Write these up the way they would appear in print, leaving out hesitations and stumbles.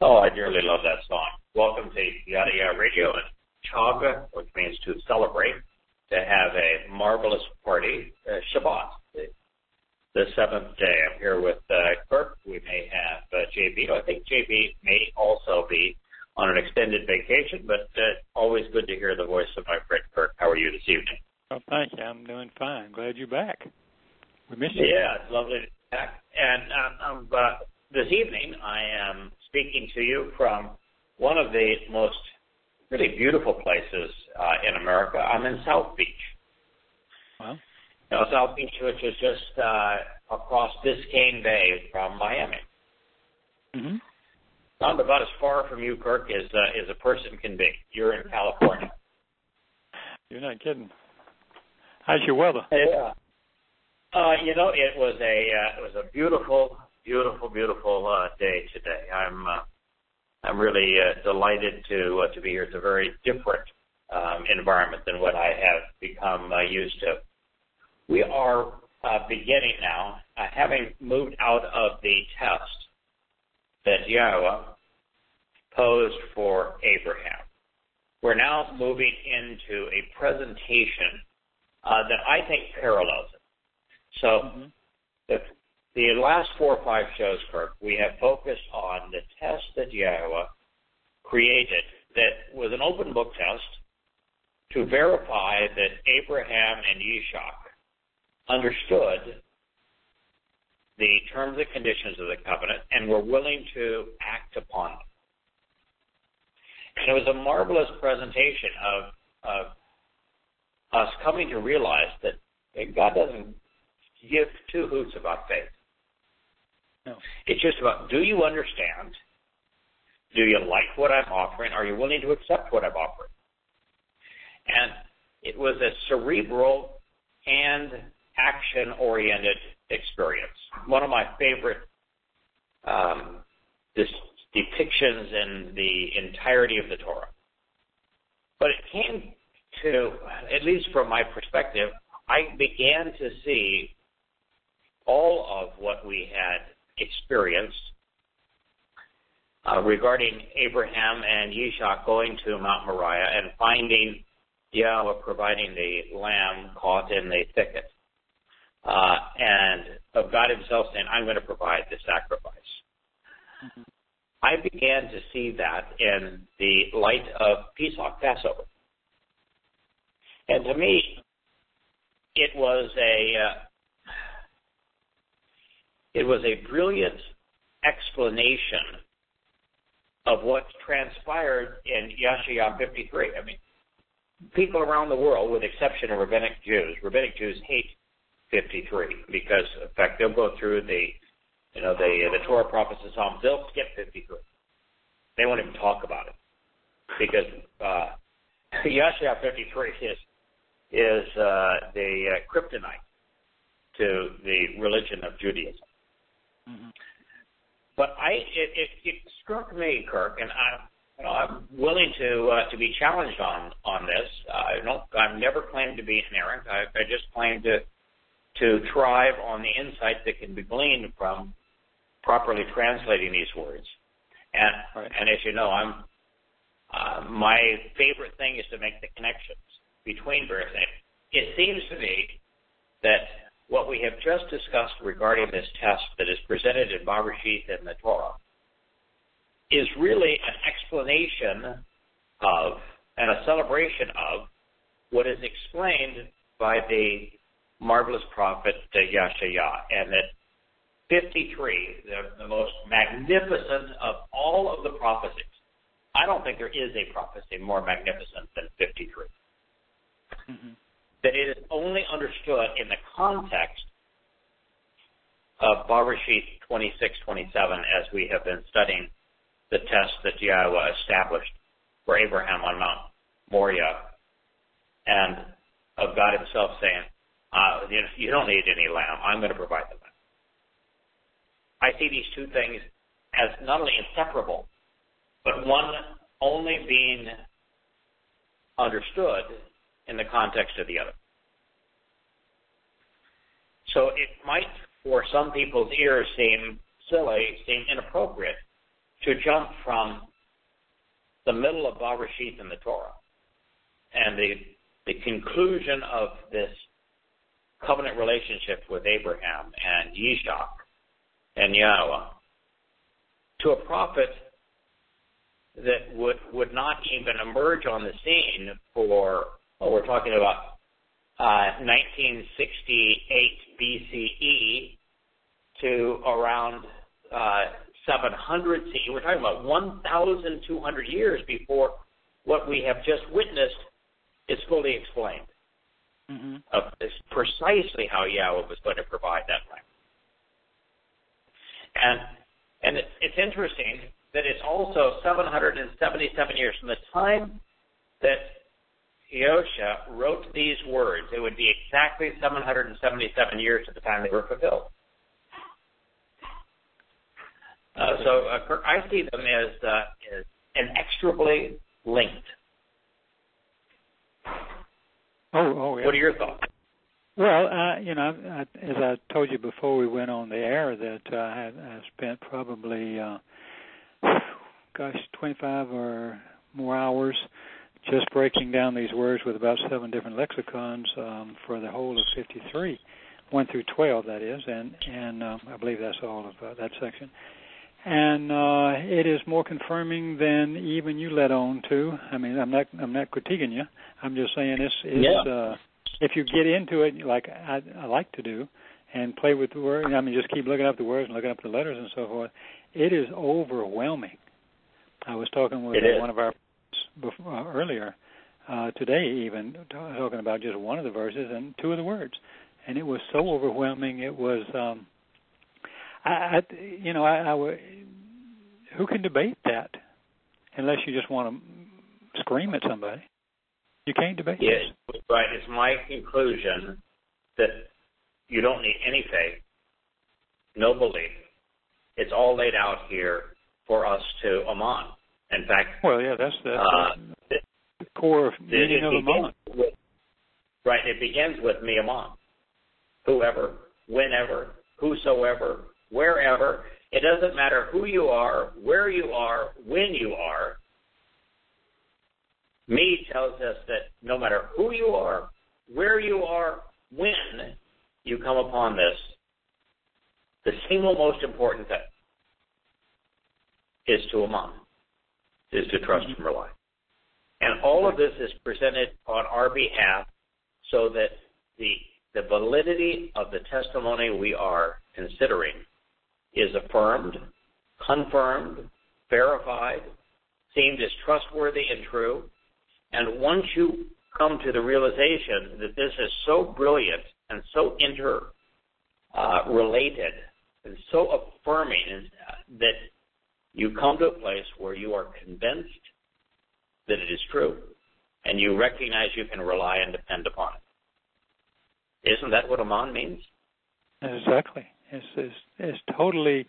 Oh, I dearly love that song. Welcome to Yada Yahweh Radio and Towrah, which means to celebrate, to have a marvelous party, Shabbat, the seventh day. I'm here with Kirk. We may have JB. I think JB may also be on an extended vacation, but always good to hear the voice of my friend Kirk. How are you this evening? Well, thank you. I'm doing fine. Glad you're back. We missed you. Yeah, it's lovely to be back. And this evening, I am speaking to you from one of the most really beautiful places in America. I'm in South Beach. Wow. South Beach, which is just across Biscayne Bay from Miami. Mm-hmm. I'm about as far from you, Kirk, as a person can be. You're in California. You're not kidding. How's your weather? Yeah. It was a beautiful day today. I'm really delighted to be here. It's a very different environment than what I have become used to. We are beginning now, having moved out of the test that Yahowah posed for Abraham. We're now moving into a presentation that I think parallels it. So the last 4 or 5 shows, Kirk, we have focused on the test that Yahowah created that was an open book test to verify that Abraham and Yitzhak understood the terms and conditions of the covenant and were willing to act upon them. And it was a marvelous presentation of us coming to realize that God doesn't give 2 hoots about faith. No. It's just about, do you understand? Do you like what I'm offering? Are you willing to accept what I'm offering? And it was a cerebral and action-oriented experience. One of my favorite depictions in the entirety of the Torah. But it came to, at least from my perspective, I began to see all of what we had experienced regarding Abraham and Yitzhak going to Mount Moriah and finding Yahweh providing the lamb caught in the thicket. And of God himself saying, I'm going to provide the sacrifice. Mm-hmm. I began to see that in the light of Pesach, Passover. And to me, it was a brilliant explanation of what transpired in Yahshua 53. I mean, people around the world, with the exception of rabbinic Jews hate 53 because, in fact, they'll go through the Torah, prophets, and Psalms. They'll skip 53. They won't even talk about it because Yahshua 53 is the kryptonite to the religion of Judaism. Mm-hmm. But it struck me, Kirk, and I'm willing to be challenged on this. I've never claimed to be inerrant. I just claim to thrive on the insight that can be gleaned from properly translating these words. And as you know, my favorite thing is to make the connections between various things. It seems to me that what we have just discussed regarding this test that is presented in Bereshit and the Torah is really an explanation of and a celebration of what is explained by the marvelous prophet Yahshua, and that 53, the most magnificent of all of the prophecies. I don't think there is a prophecy more magnificent than 53. Mm-hmm. That it is only understood in the context of Bereshit 26-27 as we have been studying the test that Yahweh established for Abraham on Mount Moriah, and of God himself saying, you don't need any lamb, I'm going to provide the lamb. I see these 2 things as not only inseparable, but one only being understood in the context of the other. So it might, for some people's ears, seem silly, seem inappropriate to jump from the middle of Bereshit in the Torah and the conclusion of this covenant relationship with Abraham and Yishak and Yahowah to a prophet that would not even emerge on the scene for, we're talking about 1968 BCE to around 700 CE. We're talking about 1,200 years before what we have just witnessed is fully explained. Mm-hmm. Of this precisely how Yahweh was going to provide that land. And it's interesting that it's also 777 years from the time that Yosha wrote these words. It would be exactly 777 years at the time they were fulfilled. So I see them as inextricably linked. Oh, yeah. What are your thoughts? Well, as I told you before we went on the air, that I spent probably, 25 or more hours just breaking down these words with about 7 different lexicons for the whole of 53, 1 through 12, that is, and I believe that's all of that section. And it is more confirming than even you led on to. I mean, I'm not critiquing you. I'm just saying if you get into it like I like to do and play with the words, I mean, just keep looking up the words and looking up the letters and so forth, it is overwhelming. I was talking with one of our earlier today, even talking about just one of the verses and 2 of the words, and it was so overwhelming. It was, who can debate that unless you just want to scream at somebody? You can't debate it. Right. It's my conclusion that you don't need any faith, no belief. It's all laid out here for us to aman. In fact, well, yeah, that's the core meaning of aman. Right. It begins with me aman. Whoever, whenever, whosoever, wherever. It doesn't matter who you are, where you are, when you are. Me tells us that no matter who you are, where you are, when you come upon this, the single most important thing is to aman, is to trust and rely. And all of this is presented on our behalf so that the validity of the testimony we are considering is affirmed, confirmed, verified, seemed as trustworthy and true. And once you come to the realization that this is so brilliant and so interrelated and so affirming that you come to a place where you are convinced that it is true and you recognize you can rely and depend upon it. Isn't that what aman means? Exactly. It's totally.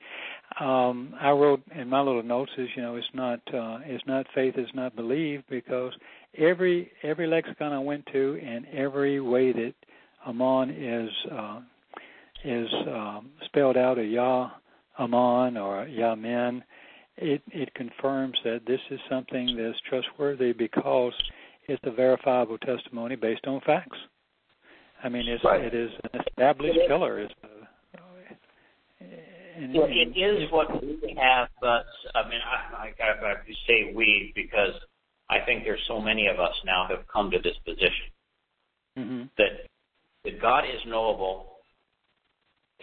I wrote in my little notes is it's not faith, it's not believe, because every lexicon I went to and every way that aman is spelled out, a Yah aman or Yamen, it confirms that this is something that's trustworthy because it's a verifiable testimony based on facts. I mean, it is an established pillar. It is what we have, but I mean, I have to say we because I think there's so many of us now have come to this position that God is knowable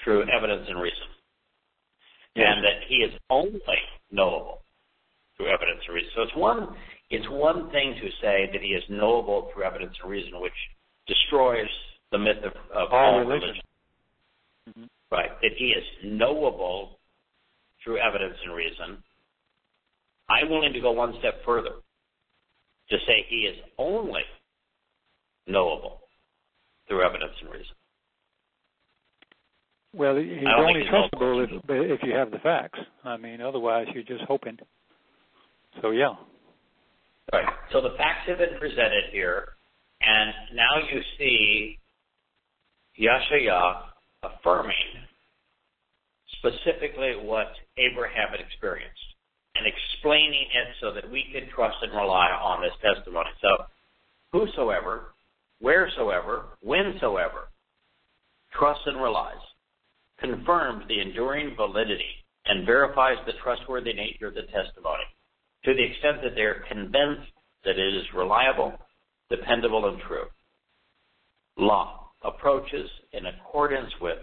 through evidence and reason, and that He is only knowable through evidence and reason. So it's one thing to say that He is knowable through evidence and reason, which destroys the myth of all religion. Right, that He is knowable through evidence and reason. I'm willing to go one step further to say He is only knowable through evidence and reason. Well, He's only trustable if you have the facts. I mean, otherwise you're just hoping. So, yeah. Right, so the facts have been presented here, and now you see Yahshua affirming specifically what Abraham had experienced. and explaining it so that we can trust and rely on this testimony. So, whosoever, wheresoever, whensoever trusts and relies, confirms the enduring validity and verifies the trustworthy nature of the testimony to the extent that they're convinced that it is reliable, dependable, and true. Law approaches in accordance with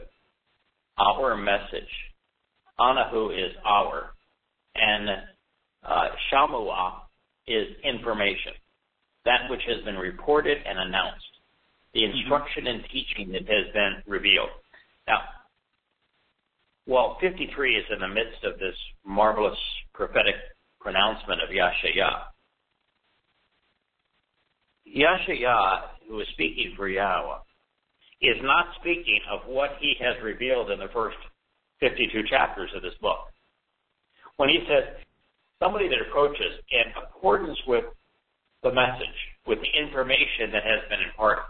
our message. Anahu is our, and Shamua is information, that which has been reported and announced, the instruction and teaching that has been revealed. Now, while 53 is in the midst of this marvelous prophetic pronouncement of Yahshua, Yahshua, who is speaking for Yahweh, is not speaking of what he has revealed in the first 52 chapters of this book. When he says, somebody that approaches in accordance with the message, with the information that has been imparted,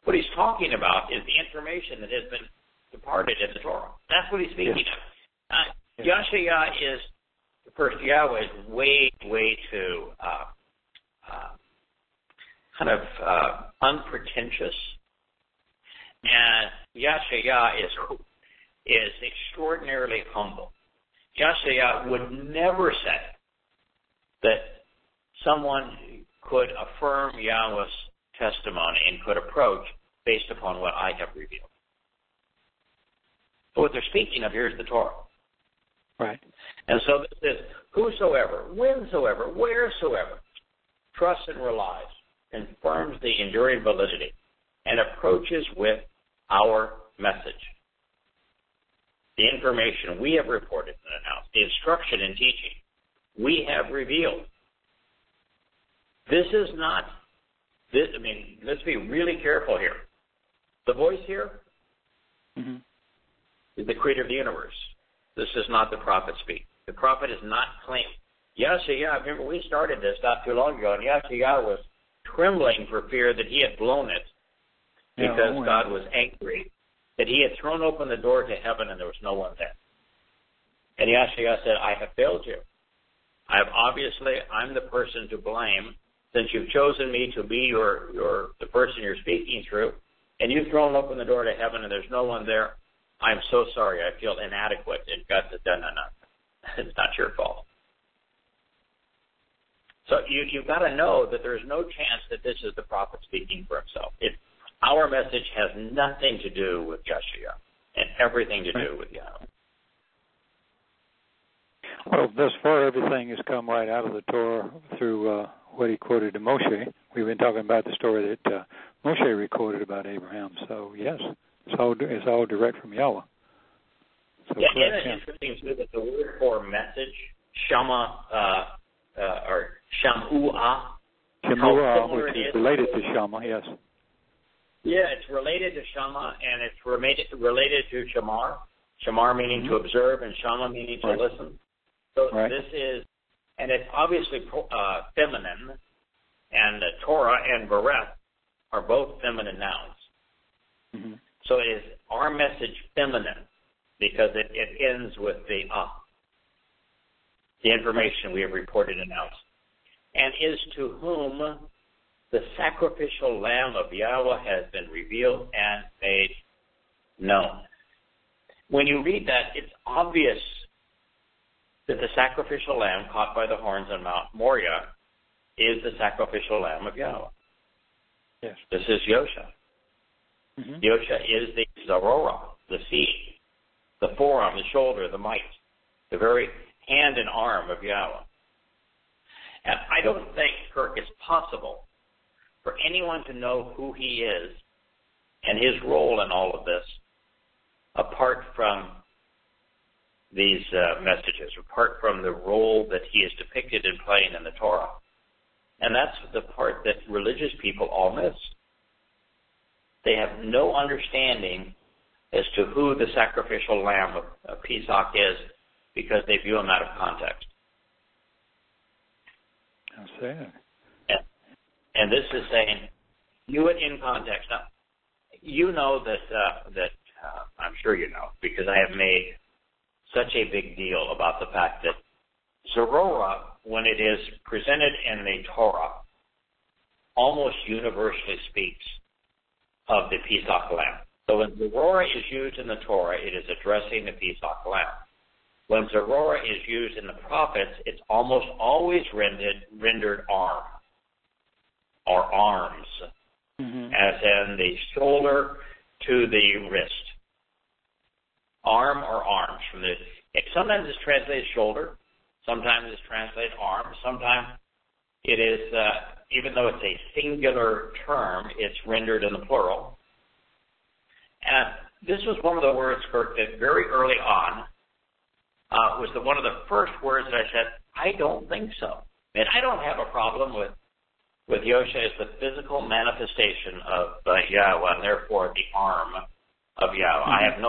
what he's talking about is the information that has been imparted in the Torah. That's what he's speaking of. Yahshua is, first, Yahweh is way too kind of unpretentious. And Yahshua is extraordinarily humble. Yahshua would never say that someone could affirm Yahweh's testimony and could approach based upon what I have revealed. But what they're speaking of here is the Torah. Right. And so this is whosoever, whensoever, wheresoever trusts and relies, confirms the enduring validity, and approaches with our message. The information we have reported and announced, the instruction and teaching we have revealed. This is not, let's be really careful here. The voice here is the creator of the universe. This is not the prophet speak. The prophet is not claiming. Yahshua, remember we started this not too long ago, and Yahshua was trembling for fear that he had blown it because God was angry, that he had thrown open the door to heaven and there was no one there. And Yahshua said, I have failed you. I'm the person to blame since you've chosen me to be the person you're speaking through, and you've thrown open the door to heaven and there's no one there. I'm so sorry. I feel inadequate. And God said, no. It's not your fault. So you've got to know that there's no chance that this is the prophet speaking for himself. Our message has nothing to do with Yahshua and everything to do with Yahweh. Well, thus far, everything has come right out of the Torah through what he quoted to Moshe. We've been talking about the story that Moshe recorded about Abraham. So, yes, it's all direct from Yahweh. So isn't it interesting, too, that the word for message, Shama, or Shamua, which is related to Shama, yes. Yeah, it's related to Shama, and it's related to Shamar. Shamar meaning to observe, and Shama meaning to listen. So this is, and it's obviously feminine, and Torah and Bereth are both feminine nouns. So it is our message feminine because it ends with the information we have reported and announced, and is to whom the sacrificial lamb of Yahweh has been revealed and made known. When you read that, it's obvious that the sacrificial lamb caught by the horns on Mount Moriah is the sacrificial lamb of Yahweh. Yes. This is Yosha. Yosha is the Zarorah, the seed, the forearm, the shoulder, the might, the very hand and arm of Yahweh. And I don't think, Kirk, it's possible for anyone to know who he is and his role in all of this apart from these messages, apart from the role that he is depicted in playing in the Torah. And that's the part that religious people all miss. They have no understanding as to who the sacrificial lamb of Pesach is because they view him out of context. How sad. And this is saying, view it in context. Now, you know that I'm sure you know, because I have made such a big deal about the fact that Zorah, when it is presented in the Torah, almost universally speaks of the Pesach lamb. So when Zorah is used in the Torah, it is addressing the Pesach lamb. When Zorah is used in the prophets, it's almost always rendered arm or arms, as in the shoulder to the wrist. Arm or arms. Sometimes it's translated shoulder, sometimes it's translated arm, sometimes it is, even though it's a singular term, it's rendered in the plural. And this was one of the words, Kirk, that very early on was one of the first words that I said, I don't think so. And I don't have a problem with Yosha as the physical manifestation of Yahweh, and therefore the arm of Yahweh. I have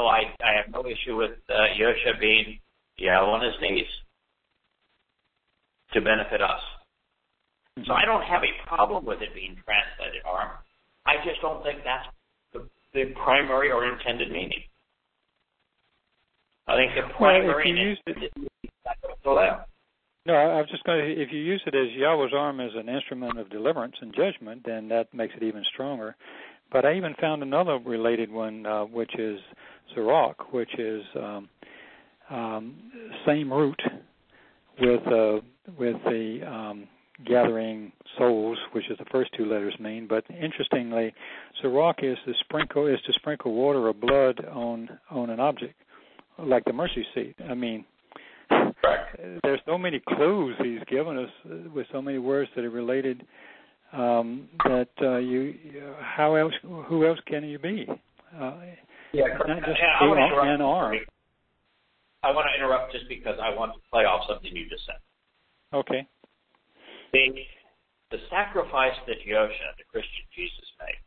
no issue with Yosha being Yahweh on his knees to benefit us. So I don't have a problem with it being translated arm. I just don't think that's the primary or intended meaning. I think the primary No, I was just going to, if you use it as Yahweh's arm as an instrument of deliverance and judgment, then that makes it even stronger. But I even found another related one, which is Zorah, which is same root with the gathering souls, which is the first two letters mean. But interestingly, Zorah is to sprinkle water or blood on an object, like the mercy seat. I mean, there's so many clues he's given us with so many words that are related that who else can you be? Not just an arm. I want to interrupt just because I want to play off something you just said. Okay. The sacrifice that Yosha, the Christian Jesus, made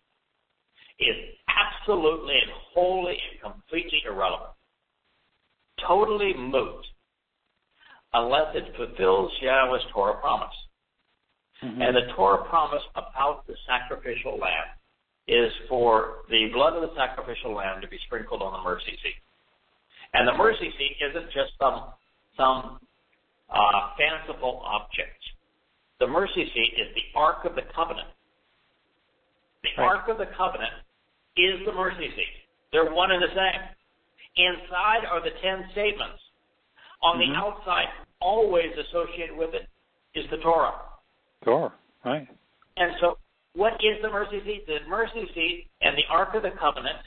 is absolutely and wholly and completely irrelevant, totally moot, unless it fulfills Yahweh's Torah promise. And the Torah promise about the sacrificial lamb is for the blood of the sacrificial lamb to be sprinkled on the mercy seat. And the mercy seat isn't just some fanciful object. The mercy seat is the Ark of the Covenant. The Ark of the Covenant is the mercy seat. They're one and the same. Inside are the 10 statements. On the outside, always associated with it, is the Torah. Torah, right. And so, what is the mercy seat? The mercy seat and the Ark of the Covenant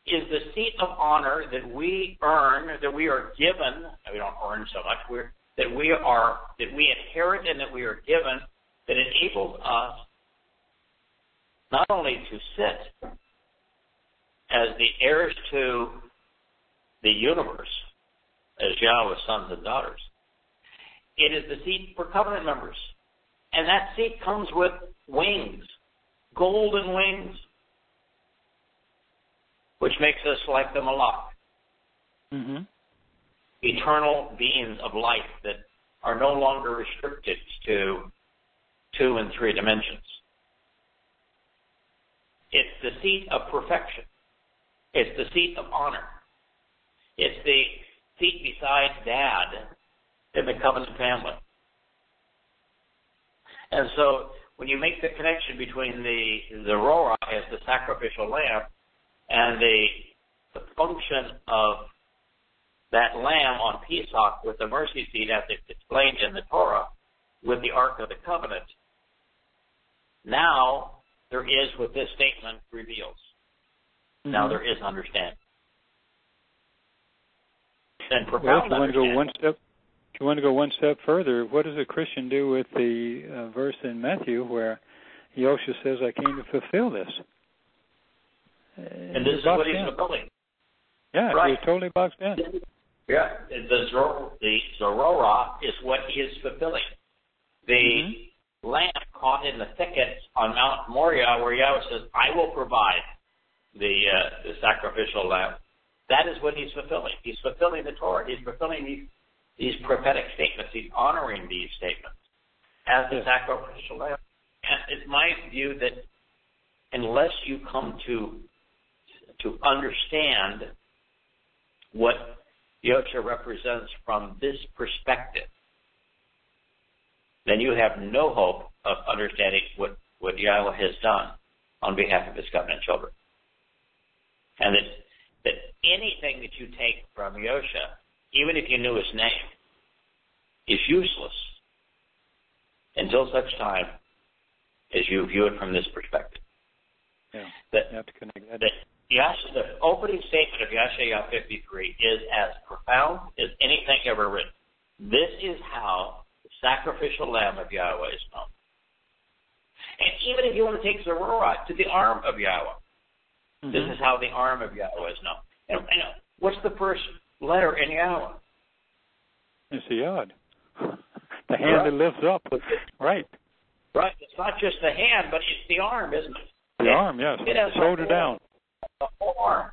is the seat of honor that we earn, that we are given. We don't earn so much. That we inherit and that we are given, that enables us not only to sit as the heirs to the universe, as Yahweh's sons and daughters. It is the seat for covenant members. And that seat comes with wings, golden wings, which makes us like the Malach. Eternal beings of life that are no longer restricted to 2 and 3 dimensions. It's the seat of perfection. It's the seat of honor. It's the seat beside Dad in the covenant family. And so when you make the connection between the Zorah as the sacrificial lamb and the function of that lamb on Pesach with the mercy seat as it's explained in the Torah with the Ark of the Covenant, now there is what this statement reveals. Now there is understanding. And profound understanding. If you want to go one step further, what does a Christian do with the verse in Matthew where Yosha says, I came to fulfill this? And this is what he's fulfilling. Yeah, right. He's totally boxed in. Yeah, the Zorah is what he is fulfilling. The lamb caught in the thickets on Mount Moriah where Yahweh says, I will provide the sacrificial lamb. That is what he's fulfilling. He's fulfilling the Torah. He's fulfilling these prophetic statements. He's honoring these statements as the sacrificial lamb. And it's my view that unless you come to understand what Yosha represents from this perspective, then you have no hope of understanding what Yahweh has done on behalf of his covenant children. And that anything that you take from Yosha, even if you knew his name, is useless until such time as you view it from this perspective. Yeah, that, you have to connect that. The opening statement of Yahshua 53 is as profound as anything ever written. This is how the sacrificial lamb of Yahweh is known. And even if you want to take Zerorah to the arm of Yahweh, this is how the arm of Yahweh is known. And what's the first letter in Yahweh? It's the Yod. The hand that lifts up. Right. Right. It's not just the hand, but it's the arm, isn't it? The arm, yes. It has shoulder down. The whole arm.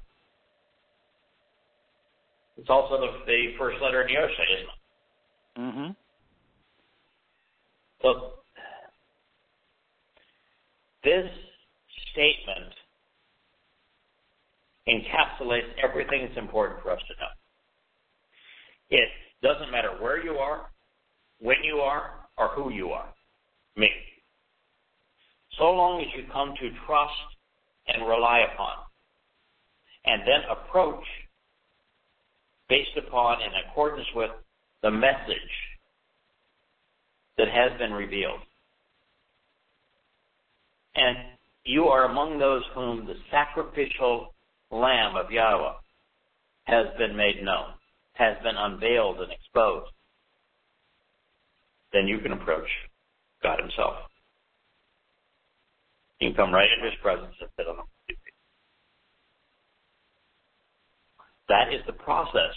It's also the first letter in Yosha, isn't it? Mm-hmm. So this statement encapsulates everything that's important for us to know. It doesn't matter where you are, when you are, or who you are. Me. So long as you come to trust and rely upon, and then approach based upon, in accordance with, the message that has been revealed. And you are among those whom the sacrificial Lamb of Yahweh has been made known, has been unveiled and exposed. Then you can approach God himself. You can come right into his presence and sit on him. That is the process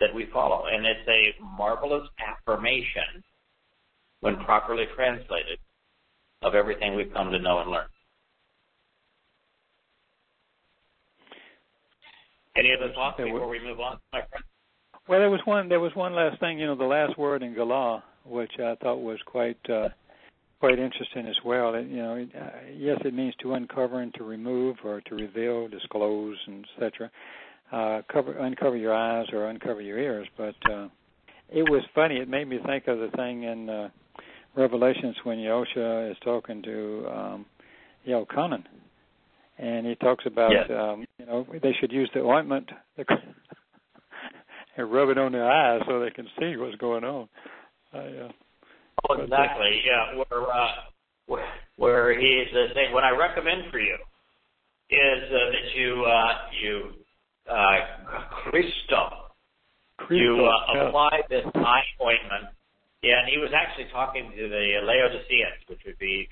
that we follow. And it's a marvelous affirmation, when properly translated, of everything we've come to know and learn. Any other thoughts before we move on, my friend? Well, there was one last thing. The last word in Galah, which I thought was quite interesting as well. Yes, it means to uncover and to remove, or to reveal, disclose, and etc. Uncover your eyes or uncover your ears. But it was funny. It made me think of the thing in Revelations when Yosha is talking to Elkanah, and he talks about they should use the ointment and rub it on their eyes so they can see what's going on. Exactly. Where he is saying, what I recommend for you is that you apply this eye ointment. Yeah, and he was actually talking to the Laodiceans, which would be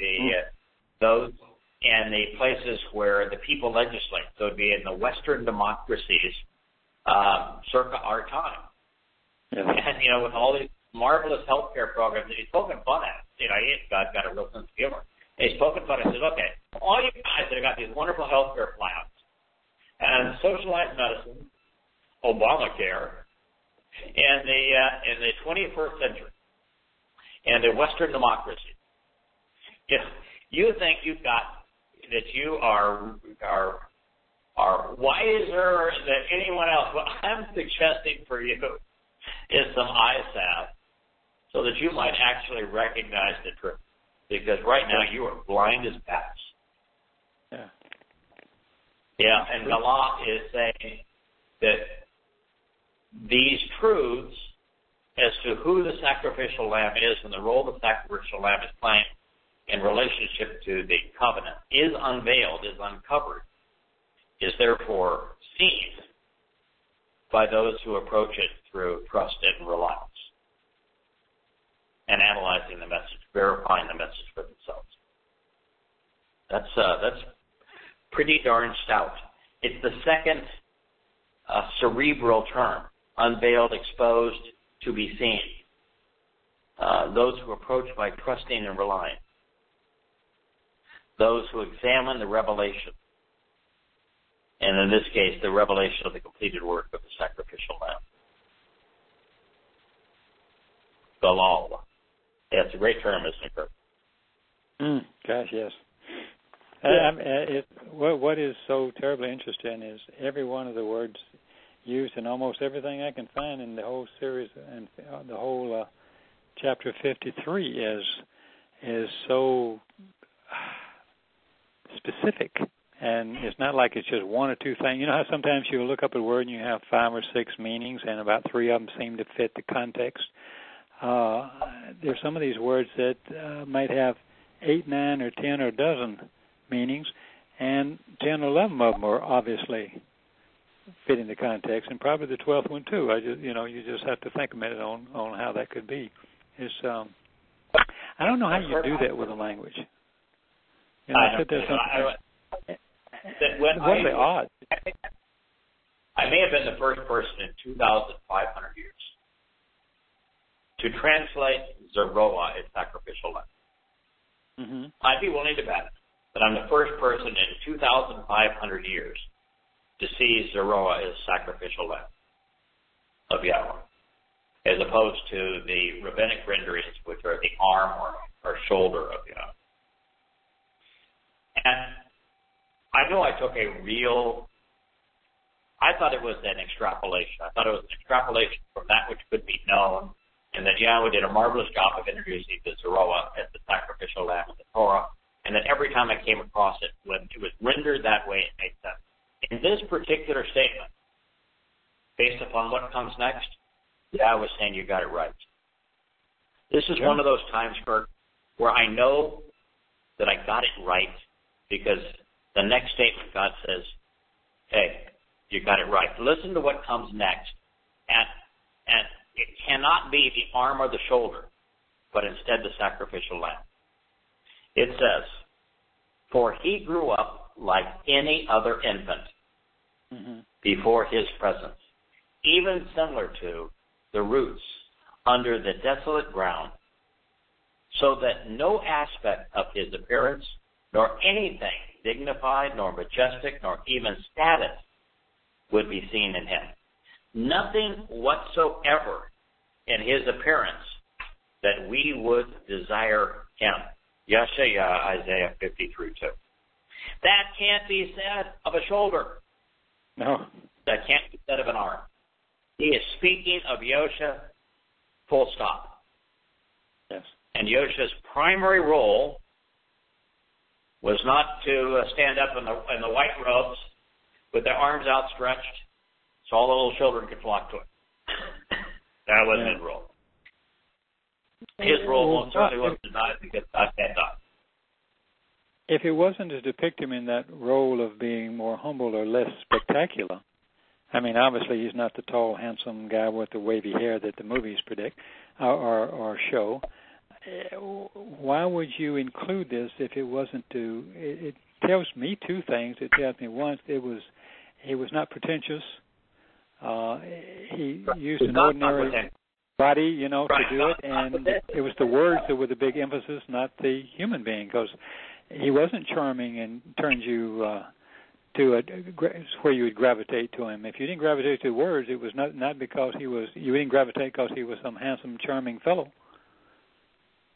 those in the places where the people legislate. So it would be in the Western democracies circa our time. Yeah. And, with all these marvelous healthcare programs, he's poking fun at it. God's got a real sense of humor. And he's poking fun at it. He says, okay, all you guys that have got these wonderful healthcare plans and socialized medicine, Obamacare, in the 21st century, and the Western democracy, you think you've got that you are wiser than anyone else. What I'm suggesting for you is some eye salve, so that you might actually recognize the truth. Because right now you are blind as bats. Yeah, and Galah is saying that these truths as to who the sacrificial lamb is and the role the sacrificial lamb is playing in relationship to the covenant is unveiled, is uncovered, is therefore seen by those who approach it through trust and reliance and analyzing the message, verifying the message for themselves. That's pretty darn stout. It's the second cerebral term, unveiled, exposed, to be seen. Those who approach by trusting and relying. Those who examine the revelation. And in this case, the revelation of the completed work of the sacrificial lamb. Galal. Yeah, it's a great term, isn't it? Gosh, yes. What is so terribly interesting is every one of the words used in almost everything I can find in the whole series and the whole chapter 53 is so specific, and it's not like it's just one or two things. You know how sometimes you look up a word and you have 5 or 6 meanings, and about 3 of them seem to fit the context. There's some of these words that might have 8, 9, or 10 or a dozen meanings, and 10 or 11 of them are obviously fitting the context, and probably the 12th one too. You just have to think a minute on how that could be. It's I don't know how you do that with a language. You know, I may have been the first person in 2,500 years to translate Zeroah as sacrificial lamb. Mm-hmm. I'd be willing to bet that I'm the first person in 2,500 years to see Zeroah as sacrificial lamb of Yahweh, as opposed to the rabbinic renderings, which are the arm or shoulder of Yahweh. And I know I took I thought it was an extrapolation. I thought it was an extrapolation from that which could be known, and that Yahweh did a marvelous job of introducing the Zeroah as the sacrificial lamb of the Torah, and that every time I came across it, when it was rendered that way, it made sense. In this particular statement, based upon what comes next, Yahweh was saying you got it right. This is one of those times, Kurt, where I know that I got it right, because the next statement, God says, hey, you got it right. Listen to what comes next. And it cannot be the arm or the shoulder, but instead the sacrificial lamb. It says, for he grew up like any other infant before his presence, even similar to the roots under the desolate ground, so that no aspect of his appearance, nor anything dignified, nor majestic, nor even status would be seen in him. Nothing whatsoever in his appearance that we would desire him. Yeshaya, Isaiah 53:2. That can't be said of a shoulder. No. That can't be said of an arm. He is speaking of Yosha, full stop. Yes. And Yosha's primary role was not to stand up in the white robes with their arms outstretched so all the little children could flock to him. That wasn't his role. His role most certainly wasn't to die because God can't die. If it wasn't to depict him in that role of being more humble or less spectacular, I mean, obviously he's not the tall, handsome guy with the wavy hair that the movies predict or show. Why would you include this if it wasn't to? It tells me two things. It tells me, one, he was not pretentious. He used an ordinary body, to do it, and it was the words that were the big emphasis, not the human being, because he wasn't charming and turned you to where you would gravitate to him. If you didn't gravitate to words, it was not because you didn't gravitate because he was some handsome, charming fellow.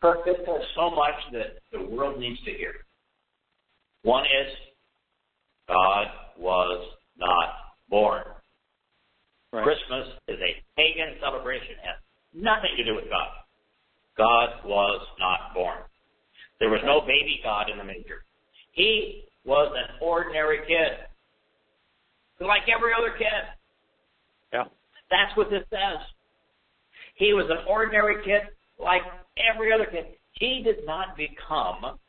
Kirk, this is so much that the world needs to hear. One is, God was not born. Right. Christmas is a pagan celebration. It has nothing to do with God. God was not born. There was no baby God in the manger. He was an ordinary kid, like every other kid. Yeah. That's what this says. He was an ordinary kid, like every other kid. He did not become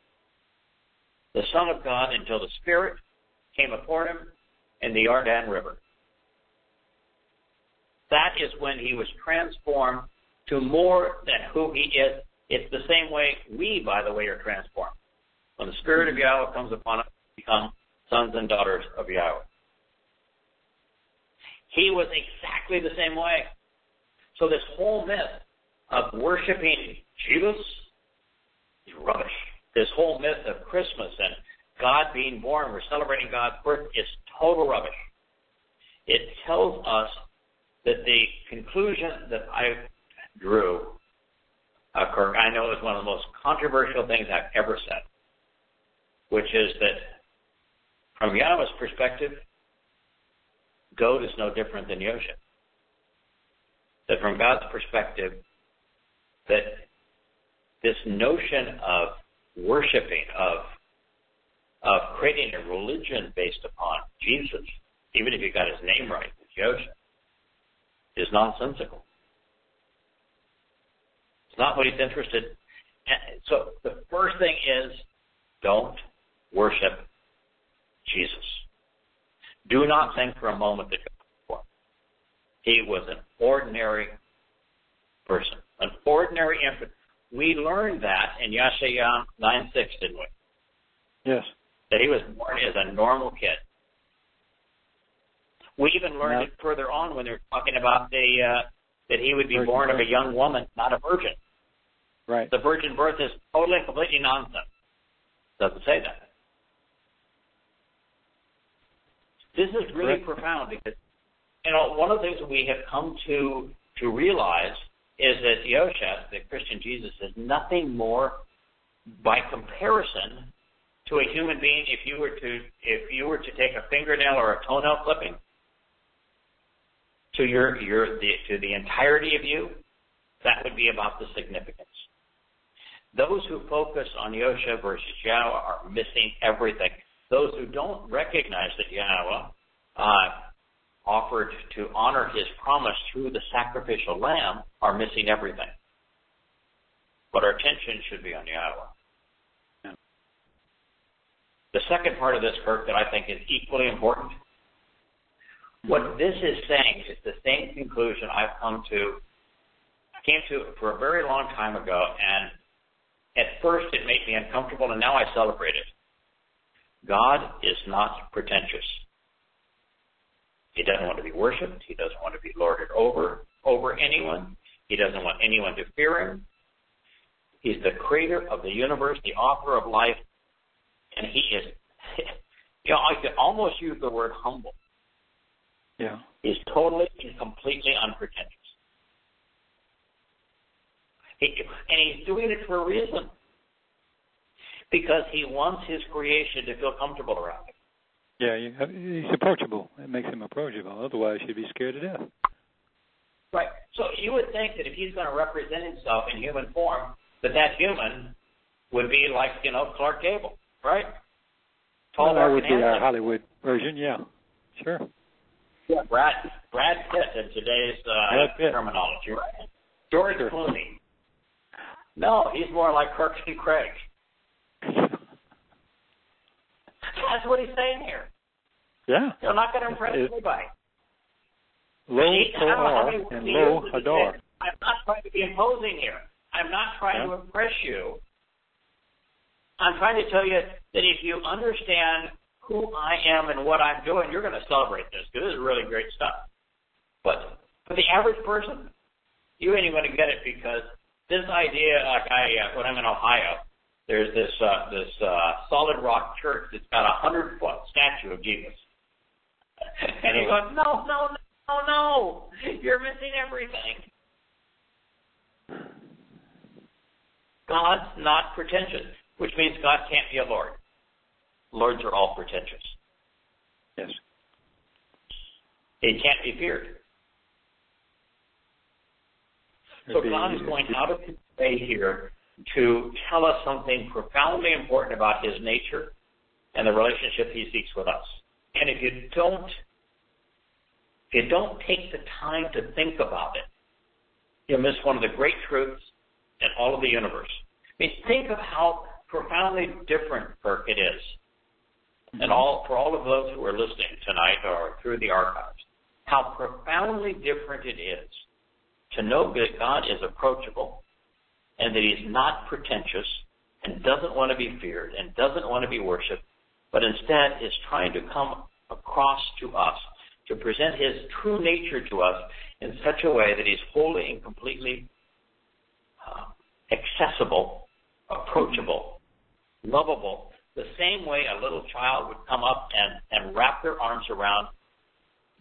the Son of God until the Spirit came upon him in the Jordan River. That is when he was transformed to more than who he is. It's the same way we, by the way, are transformed. When the Spirit of Yahweh comes upon us, we become sons and daughters of Yahweh. He was exactly the same way. So this whole myth of worshiping Jesus is rubbish. This whole myth of Christmas and God being born, we're celebrating God's birth, is total rubbish. It tells us that the conclusion that I drew, Kirk, I know is one of the most controversial things I've ever said, which is that from Yahweh's perspective, goat is no different than Yosha. That from God's perspective, that this notion of worshiping, of creating a religion based upon Jesus, even if you got his name right, Yosha, is nonsensical. It's not what he's interested in. So the first thing is, don't worship Jesus. Do not think for a moment that he was an ordinary person, an ordinary infant. We learned that in Yeshaya 9:6, didn't we? Yes. That he was born as a normal kid. We even learned it further on when they were talking about that he would be born of a young woman, not a virgin. Right. The virgin birth is totally and completely nonsense. Doesn't say that. This is really profound because, one of the things that we have come to realize is that Yosha, the Christian Jesus, is nothing more by comparison to a human being. If you were to take a fingernail or a toenail clipping to the entirety of you, that would be about the significance. Those who focus on Yosha versus Yahweh are missing everything. Those who don't recognize that Yahweh offered to honor his promise through the sacrificial lamb are missing everything. But our attention should be on Yahweh. Yeah. The second part of this, Kirk, that I think is equally important, what this is saying is the same conclusion I came to for a very long time ago, and at first it made me uncomfortable, and now I celebrate it. God is not pretentious. He doesn't want to be worshipped. He doesn't want to be lorded over anyone. He doesn't want anyone to fear him. He's the creator of the universe, the author of life, and he is, I could almost use the word humble. Yeah. He's totally and completely unpretentious. And he's doing it for a reason. Because he wants his creation to feel comfortable around him. Yeah, he's approachable. It makes him approachable. Otherwise, he'd be scared to death. Right. So you would think that if he's going to represent himself in human form, that human would be like, Clark Gable, right? Tall, that would be our Hollywood version, yeah. Sure. Yeah, Brad Pitt in today's terminology, right? George Clooney. No, he's more like Kirk and Craig. That's what he's saying here. Yeah. You're not going to impress anybody. Lo Torah and Lo Hadar. I'm not trying to be imposing here. I'm not trying to impress you. I'm trying to tell you that if you understand who I am and what I'm doing, you're going to celebrate this, because this is really great stuff. But for the average person, you ain't even going to get it, because this idea, when I'm in Ohio, there's this solid rock church that's got a 100-foot statue of Jesus. And he goes, no, you're missing everything. God's not pretentious, which means God can't be a Lord. Lords are all pretentious. Yes. He can't be feared. So God is going out of his way here to tell us something profoundly important about his nature and the relationship he seeks with us. And if you don't take the time to think about it, you'll miss one of the great truths in all of the universe. I mean, think of how profoundly different, Kirk, it is. And for all of those who are listening tonight or through the archives, how profoundly different it is to know that God is approachable and that he's not pretentious and doesn't want to be feared and doesn't want to be worshipped, but instead is trying to come across to us, to present his true nature to us in such a way that he's wholly and completely accessible, approachable, lovable, the same way a little child would come up and wrap their arms around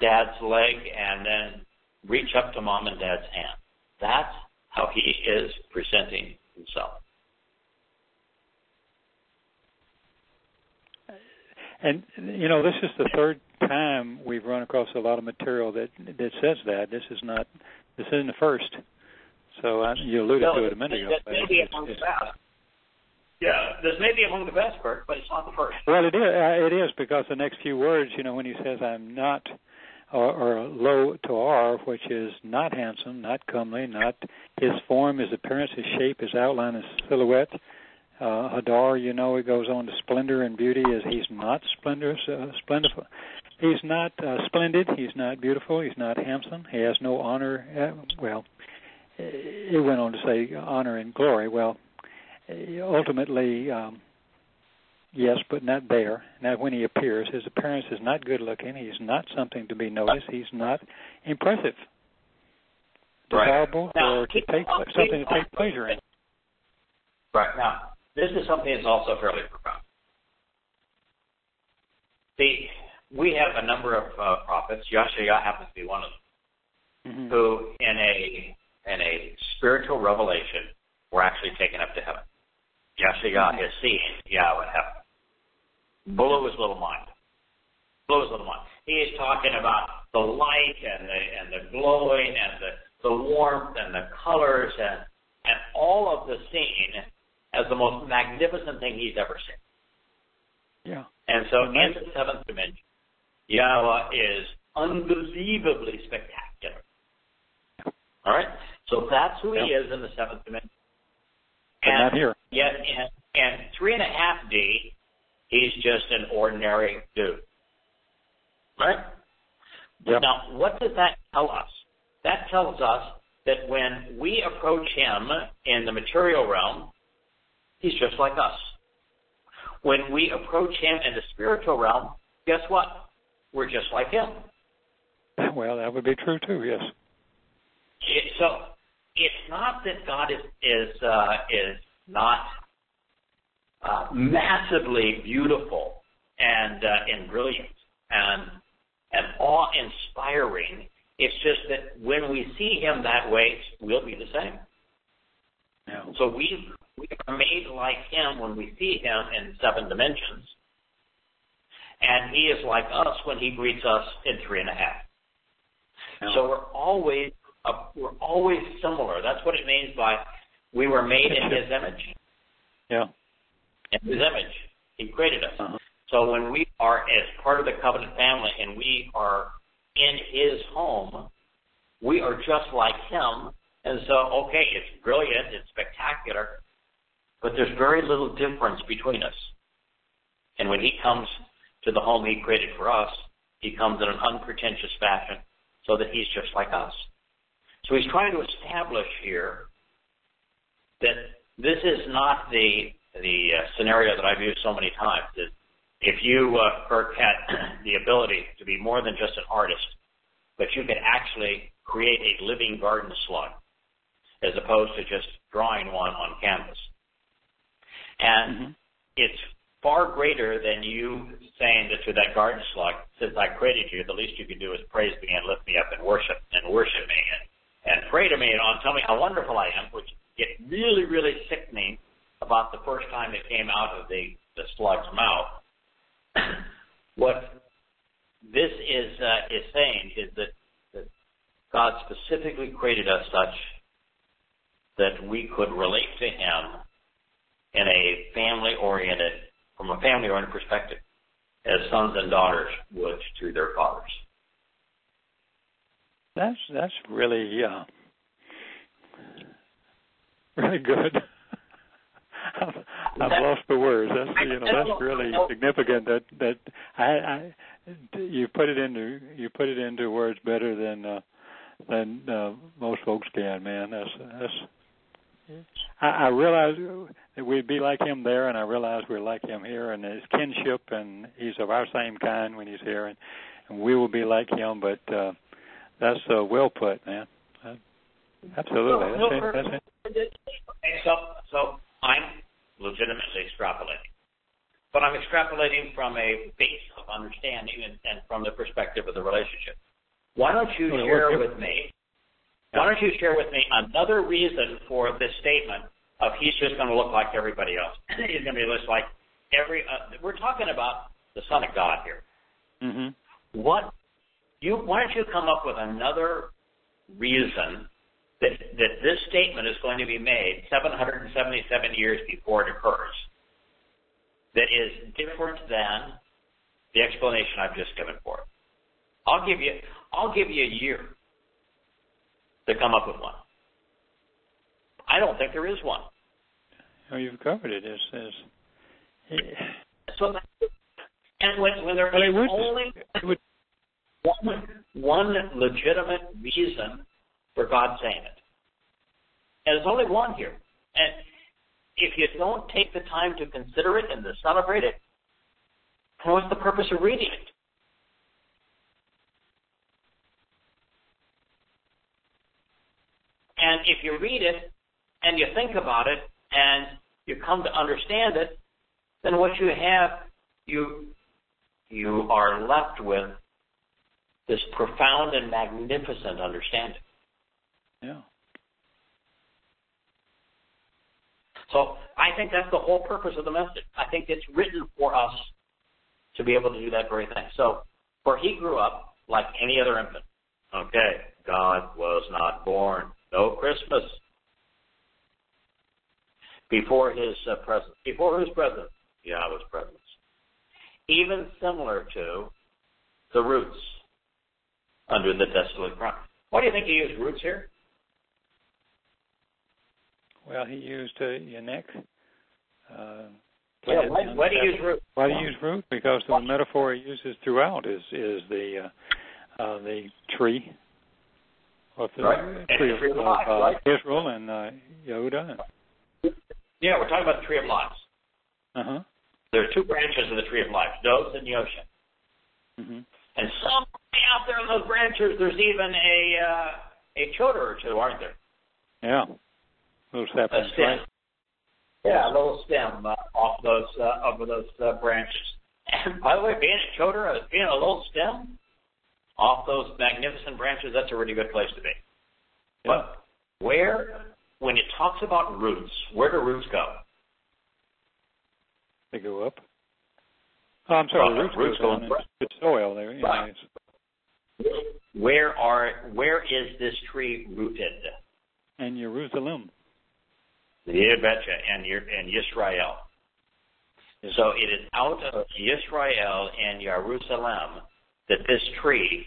Dad's leg and then reach up to Mom and Dad's hand. That's how he is presenting himself. And, this is the third time we've run across a lot of material that says that. This isn't the first. So you alluded to it a minute ago. This may be among the best. Yeah, this may be among the best, Bert, but it's not the first. Well, it is. It is because the next few words, when he says, "I'm not," or lo Towrah, which is not handsome, not comely, not his form, his appearance, his shape, his outline, his silhouette. Hadar, it goes on to splendor and beauty, as he's not splendorous, splendid. He's not splendid. He's not beautiful. He's not handsome. He has no honor. It went on to say honor and glory. Well, ultimately, yes, but not there. Now, when he appears, his appearance is not good looking. He's not something to be noticed. He's not impressive. Desirable or to take something to take pleasure in. Right. Now, this is something that's also fairly profound. See, we have a number of prophets. Yahweh happens to be one of them, who, in a spiritual revelation, were actually taken up to heaven. Yahweh is seeing Yahweh in heaven. Blow his little mind. He is talking about the light and the glowing and the warmth and the colors and all of the scene as the most magnificent thing he's ever seen. Yeah. And so in the seventh dimension, Yahweh is unbelievably spectacular. All right? So that's who he is in the seventh dimension. But not here. Yet in 3.5D, he's just an ordinary dude. Right? Yep. Now, what does that tell us? That tells us that when we approach him in the material realm, he's just like us. When we approach him in the spiritual realm, guess what? We're just like him. Well, that would be true too, yes. So it's not that God is not massively beautiful and brilliant and awe-inspiring. It's just that when we see him that way, we'll be the same. Yeah. So we are made like him when we see him in 7 dimensions, and he is like us when he greets us in 3.5. Yeah. So we're always similar. That's what it means by we were made in his image. Yeah. In his image, he created us. Uh-huh. So when we are as part of the covenant family and we are in his home, we are just like him. And so, okay, it's brilliant, it's spectacular, but there's very little difference between us. And when he comes to the home he created for us, he comes in an unpretentious fashion so that he's just like us. So he's trying to establish here that this is not the scenario that I've used so many times. That if you, Kirk, had the ability to be more than just an artist, but you could actually create a living garden slug, as opposed to just drawing one on canvas. And it's far greater than you saying to that garden slug, since I created you, the least you can do is praise me and lift me up and worship me and pray to me and tell me how wonderful I am, which get really, really sickening about the first time it came out of the slug's mouth. What this is saying is that God specifically created us such that we could relate to him in a from a family-oriented perspective, as sons and daughters would to their fathers. That's really really good. I've lost the words. That's really significant. That I you put it into words better than most folks can. Man, that's. I realize that we'd be like him there, and I realize we're like him here, and his kinship, and he's of our same kind when he's here, and we will be like him. But that's well put, man. Absolutely. That's it. So I'm legitimately extrapolating, but I'm extrapolating from a base of understanding and from the perspective of the relationship. Why don't you share with me? Why don't you share with me another reason for this statement of he's just going to look like everybody else? He's going to be just like we're talking about the Son of God here. Mm-hmm. Why don't you come up with another reason that this statement is going to be made 777 years before it occurs that is different than the explanation I've just given for it. I'll give you a year to come up with one. I don't think there is one. Oh, you've covered it. So, and when there is only one legitimate reason for God saying it, and there's only one here, and if you don't take the time to consider it and to celebrate it, then what's the purpose of reading it? And if you read it and you think about it and you come to understand it, then what you have, you are left with this profound and magnificent understanding. Yeah. So I think that's the whole purpose of the message. I think it's written for us to be able to do that very thing. So, for he grew up like any other infant. Okay, God was not born. No Christmas. Before his presence. Before his presence, Yahweh's presence. Even similar to the roots under the desolate ground. Why do you think he used roots here? Well, he used Yanek. Why do you use root? Why do you use root? Because the metaphor he uses throughout is the tree. Of the tree of life, right? Israel and Yehuda. Yeah, we're talking about the tree of life. Uh-huh. There are two branches of the tree of life, those in the ocean. Mm-hmm. And somewhere out there in those branches, there's even a chota or two, aren't there? Yeah. Little saplings, stem. right? Yeah, a little stem off those over those branches. And by the way, being a chota, being a little stem off those magnificent branches, that's a really good place to be. Yeah. But when it talks about roots, where do roots go? They go up. Oh, I'm sorry, the roots go down into soil. There, right. Where is this tree rooted? In Jerusalem. You betcha, and Yisrael. Yes. So it is out of Yisrael and Jerusalem that this tree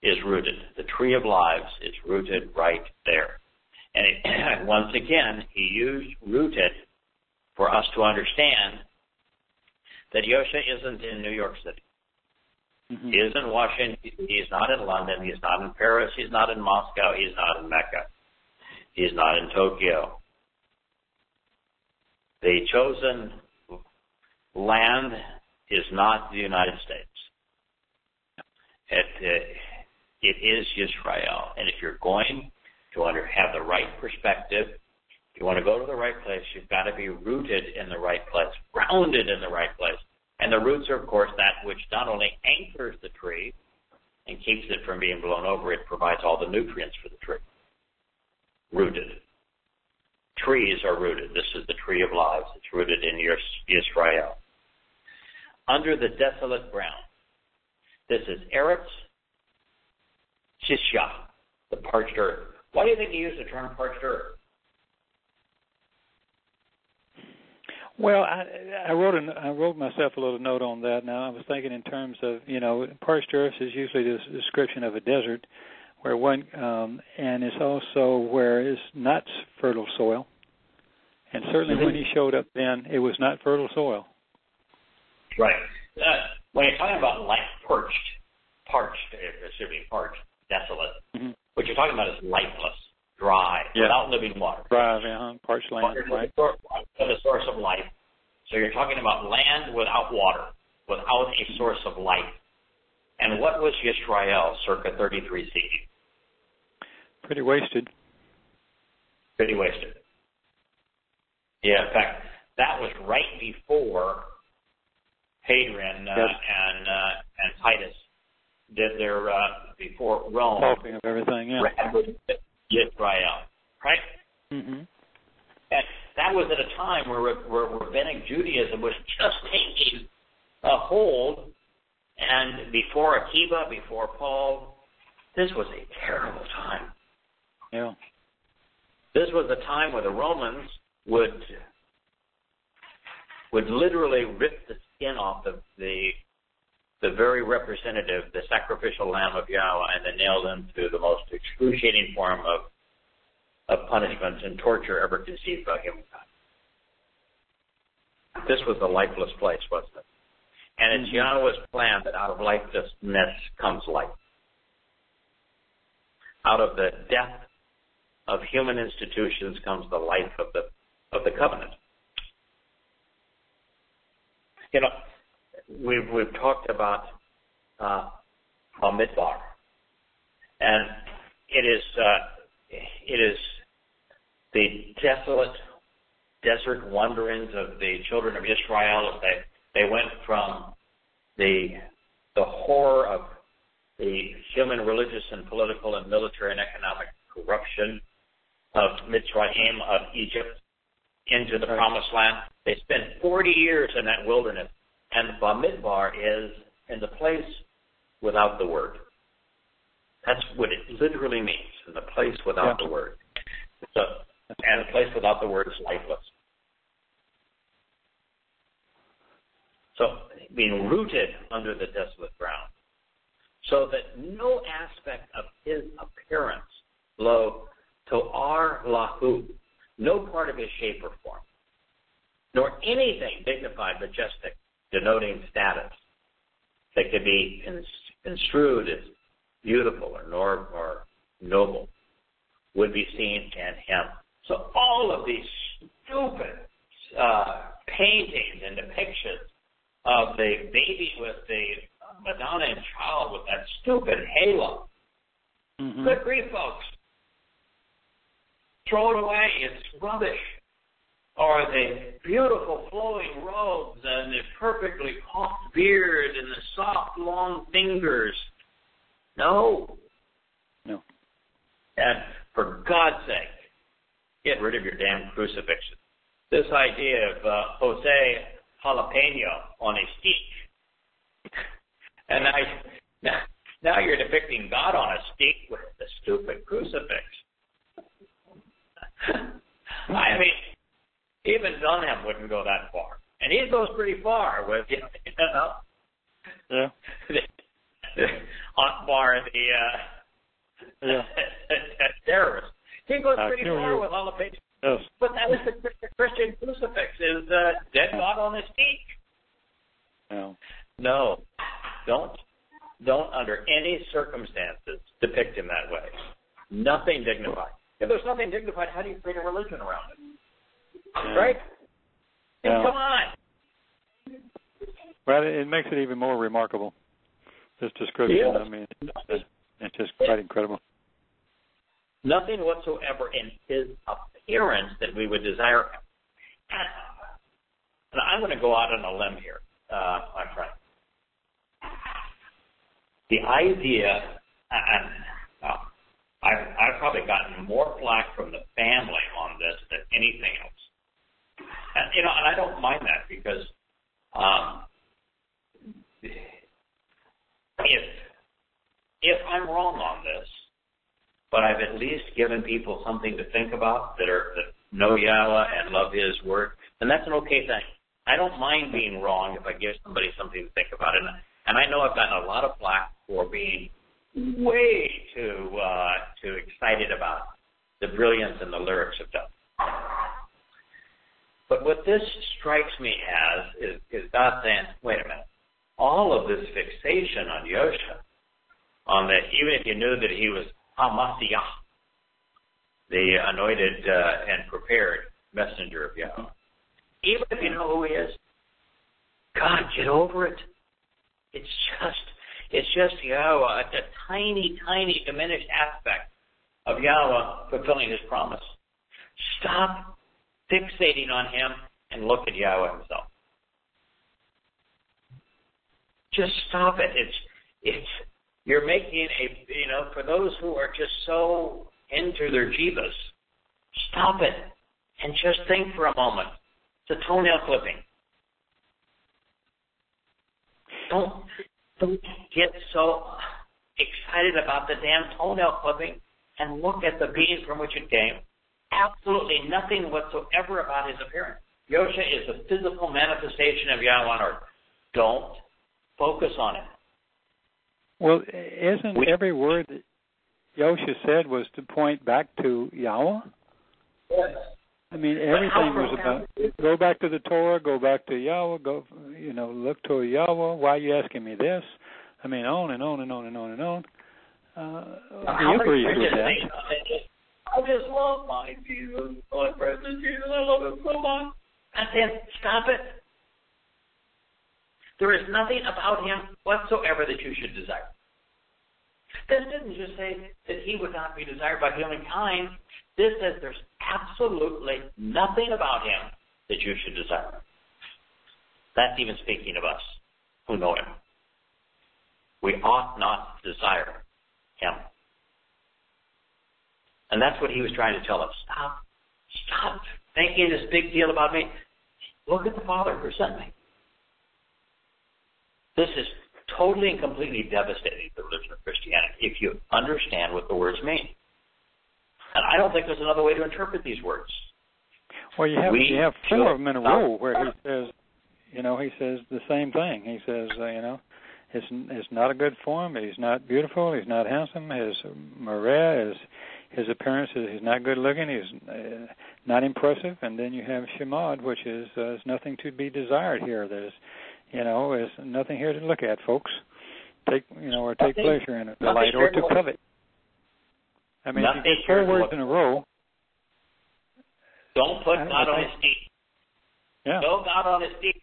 is rooted. The tree of lives is rooted right there. And once again, he used rooted for us to understand that Yosha isn't in New York City. Mm-hmm. He is in Washington. He's not in London. He's not in Paris. He's not in Moscow. He's not in Mecca. He's not in Tokyo. The chosen land is not the United States. It is Yisrael. And if you're going to have the right perspective, if you want to go to the right place, you've got to be rooted in the right place, grounded in the right place. And the roots are, of course, that which not only anchors the tree and keeps it from being blown over, it provides all the nutrients for the tree. Rooted. Trees are rooted. This is the tree of lives. It's rooted in Yisrael. Under the desolate ground. This is Eretz Shishya, the parched earth. Why do you think he used the term parched earth? Well, I wrote myself a little note on that. Now, I was thinking in terms of, parched earth is usually this description of a desert, where and it's also where it's not fertile soil. And certainly when he showed up then, it was not fertile soil. Right. When you're talking about parched, desolate, mm-hmm. What you're talking about is lifeless, dry, without living water. Dry, parched land, right? The source of life. So you're talking about land without water, without a source of life. And what was Yisrael circa 33 CE? Pretty wasted. Pretty wasted. Yeah, in fact, that was right before Hadrian and Titus did their before Rome. Talking of everything, yeah. Yisrael, right? Mm-hmm. And that was at a time where Rabbinic Judaism was just taking a hold, and before Akiva, before Paul, this was a terrible time. Yeah. This was a time where the Romans would literally rip the skin off the very representative, the sacrificial lamb of Yahweh, and then nail them to the most excruciating form of punishment and torture ever conceived by humankind. This was a lifeless place, wasn't it? And it's Yahweh's plan that out of lifelessness comes life. Out of the death of human institutions comes the life of the covenant. You know, we've talked about Bamidbar, and it is the desolate desert wanderings of the children of Israel as they went from the horror of the human, religious, and political, and military and economic corruption of Mitzrayim, of Egypt, into the Promised Land. They spent 40 years in that wilderness, and Bamidbar is in the place without the word. That's what it literally means, in the place without the word. So, and the place without the word is lifeless. So, being rooted under the desolate ground, so that no aspect of his appearance, lo to'ar lahu, no part of his shape or form, nor anything dignified, majestic, denoting status, that could be construed as beautiful or noble, would be seen in him. So all of these stupid paintings and depictions of the baby with the Madonna and child with that stupid halo. Mm-hmm. Good grief, folks. Throw it away. It's rubbish. Or the beautiful flowing robes and the perfectly coiffed beard and the soft, long fingers. No. No. And for God's sake, get rid of your damn crucifixion. This idea of Jose Jalapeno on a stick. And now you're depicting God on a stick with the stupid crucifix. I mean, even Dunham wouldn't go that far. And he goes pretty far with, you know. Yeah. The Akbar, the terrorist. He goes pretty far with Jalapeno. Yes. But that was the Christian crucifix, is dead God on a stick. No. No. Don't under any circumstances depict him that way. Nothing dignified. If there's nothing dignified, how do you create a religion around it? Yeah. Right? Yeah. Come on. Well, it makes it even more remarkable, this description. Yes. I mean, it's just quite incredible. Nothing whatsoever in his appearance that we would desire. And I'm going to go out on a limb here, my friend. The idea, I've probably gotten more flack from the family on this than anything else. And, you know, and I don't mind that because if I'm wrong on this, but I've at least given people something to think about that know Yahweh and love His Word, then that's an okay thing. I don't mind being wrong if I give somebody something to think about it. And I know I've gotten a lot of flack for being way too excited about the brilliance and the lyrics of Duff. But what this strikes me as is God saying, wait a minute, all of this fixation on Yosha, on that, even if you knew that he was HaMashiach, the anointed and prepared messenger of Yahweh, even if you know who he is, God, get over it. It's just Yahweh, a tiny, tiny diminished aspect of Yahweh fulfilling His promise. Stop fixating on Him and look at Yahweh Himself. Just stop it. It's you're making for those who are just so into their jivas, stop it and just think for a moment. It's a toenail clipping. Don't get so excited about the damn toenail clipping and look at the being from which it came absolutely nothing whatsoever about his appearance. Yosha is a physical manifestation of Yahweh on earth. Don't focus on it. Well, isn't every word that Yosha said was to point back to Yahweh? Yes. I mean, everything was about go back to the Torah, go back to Yahweh, look to Yahweh. Why are you asking me this? I mean, on and on and on and on and on. You agree with that? I just love my Jesus, my precious Jesus. I love him so much. And then stop it. There is nothing about him whatsoever that you should desire. This didn't just say that he would not be desired by humankind. This says there's absolutely nothing about him that you should desire. That's even speaking of us who know him. We ought not desire him. And that's what he was trying to tell us. Stop making this big deal about me. Look at the Father who sent me. This is totally and completely devastating the religion of Christianity if you understand what the words mean. And I don't think there's another way to interpret these words. Well, you have four of them in a row where he says, he says the same thing. He says, it's not a good form. He's not beautiful. He's not handsome. His moreh, his appearance is not good looking. He's not impressive. And then you have Shemad, which is nothing to be desired here. There's nothing here to look at, folks. Take pleasure in it, delight, or to covet. I mean, if you get 4 words in a row. Don't put God on his feet. Yeah. No God on his feet.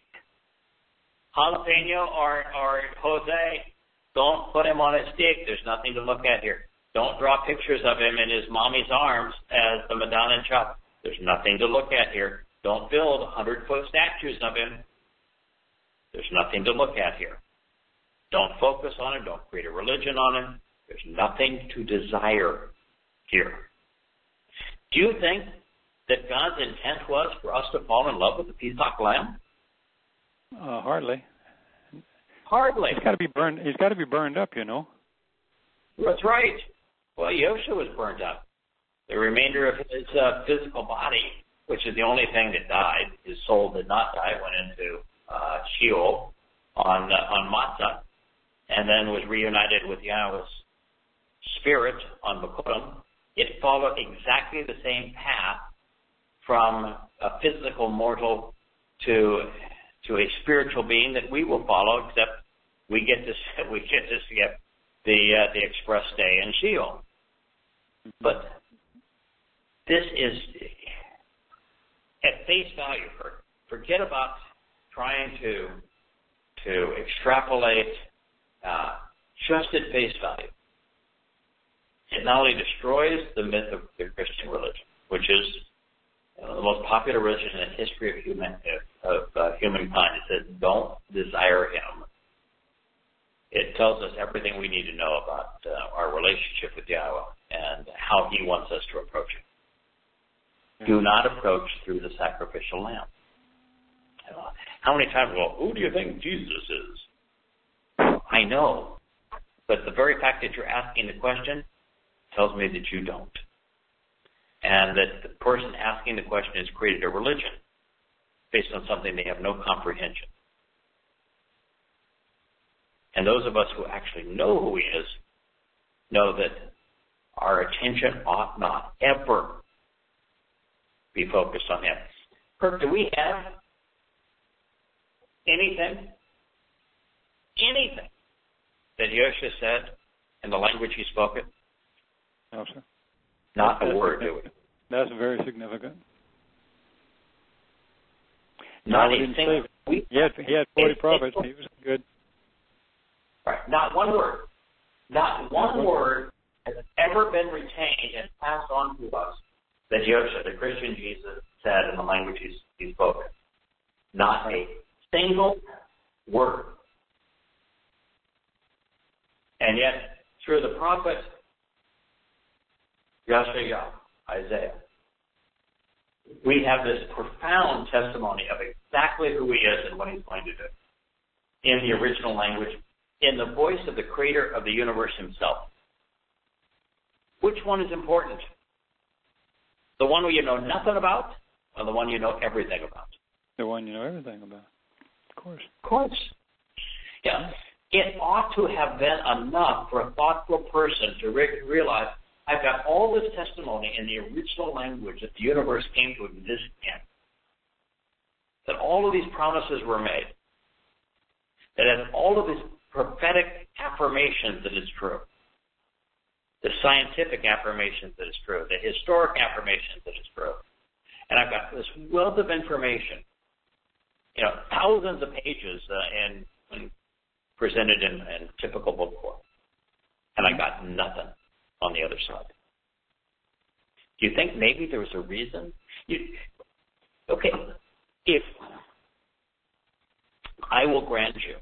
Jalapeno or Jose, don't put him on his stick. There's nothing to look at here. Don't draw pictures of him in his mommy's arms as the Madonna and Chuck. There's nothing to look at here. Don't build 100-foot statues of him. There's nothing to look at here. Don't focus on him. Don't create a religion on him. There's nothing to desire here. Do you think that God's intent was for us to fall in love with the Pesach lamb? Hardly. Hardly. He's got to be burned. He's got to be burned up, That's right. Well, Yosha was burned up. The remainder of his physical body, which is the only thing that died, his soul did not die, went into Sheol on Matzah, and then was reunited with Yahweh's spirit on Bekurim. It followed exactly the same path from a physical mortal to a spiritual being that we will follow, except we get to skip the express stay in Sheol. But this is at face value. Forget about trying to extrapolate just at face value. It not only destroys the myth of the Christian religion, which is the most popular religion in the history of humankind. It says, don't desire him. It tells us everything we need to know about our relationship with Yahweh and how he wants us to approach it. Do not approach through the sacrificial lamb. How many times, who do you think Jesus is? I know. But the very fact that you're asking the question tells me that you don't. And that the person asking the question has created a religion based on something they have no comprehension. And those of us who actually know who he is know that our attention ought not ever be focused on him. Kirk, do we have anything that Yosha said in the language he spoke it? No, sir. Not a word, do we? That's very significant. Not a single. He had 40 prophets. He was good. Right. Not one word. Not one word has ever been retained and passed on to us that Yosha, the Christian Jesus, said in the language he spoke. Not a single word. And yet, through the prophet Yahshua, Isaiah, we have this profound testimony of exactly who he is and what he's going to do in the original language, in the voice of the creator of the universe himself. Which one is important? The one you know nothing about, or the one you know everything about? The one you know everything about. Of course. Of course. Yeah. It ought to have been enough for a thoughtful person to realize, I've got all this testimony in the original language that the universe came to exist in. That all of these promises were made. That has all of these prophetic affirmations that it's true. The scientific affirmations that it's true. The historic affirmations that it's true. And I've got this wealth of information. Thousands of pages and presented in typical book form. And I got nothing on the other side. Do you think maybe there was a reason? Okay, if I will grant you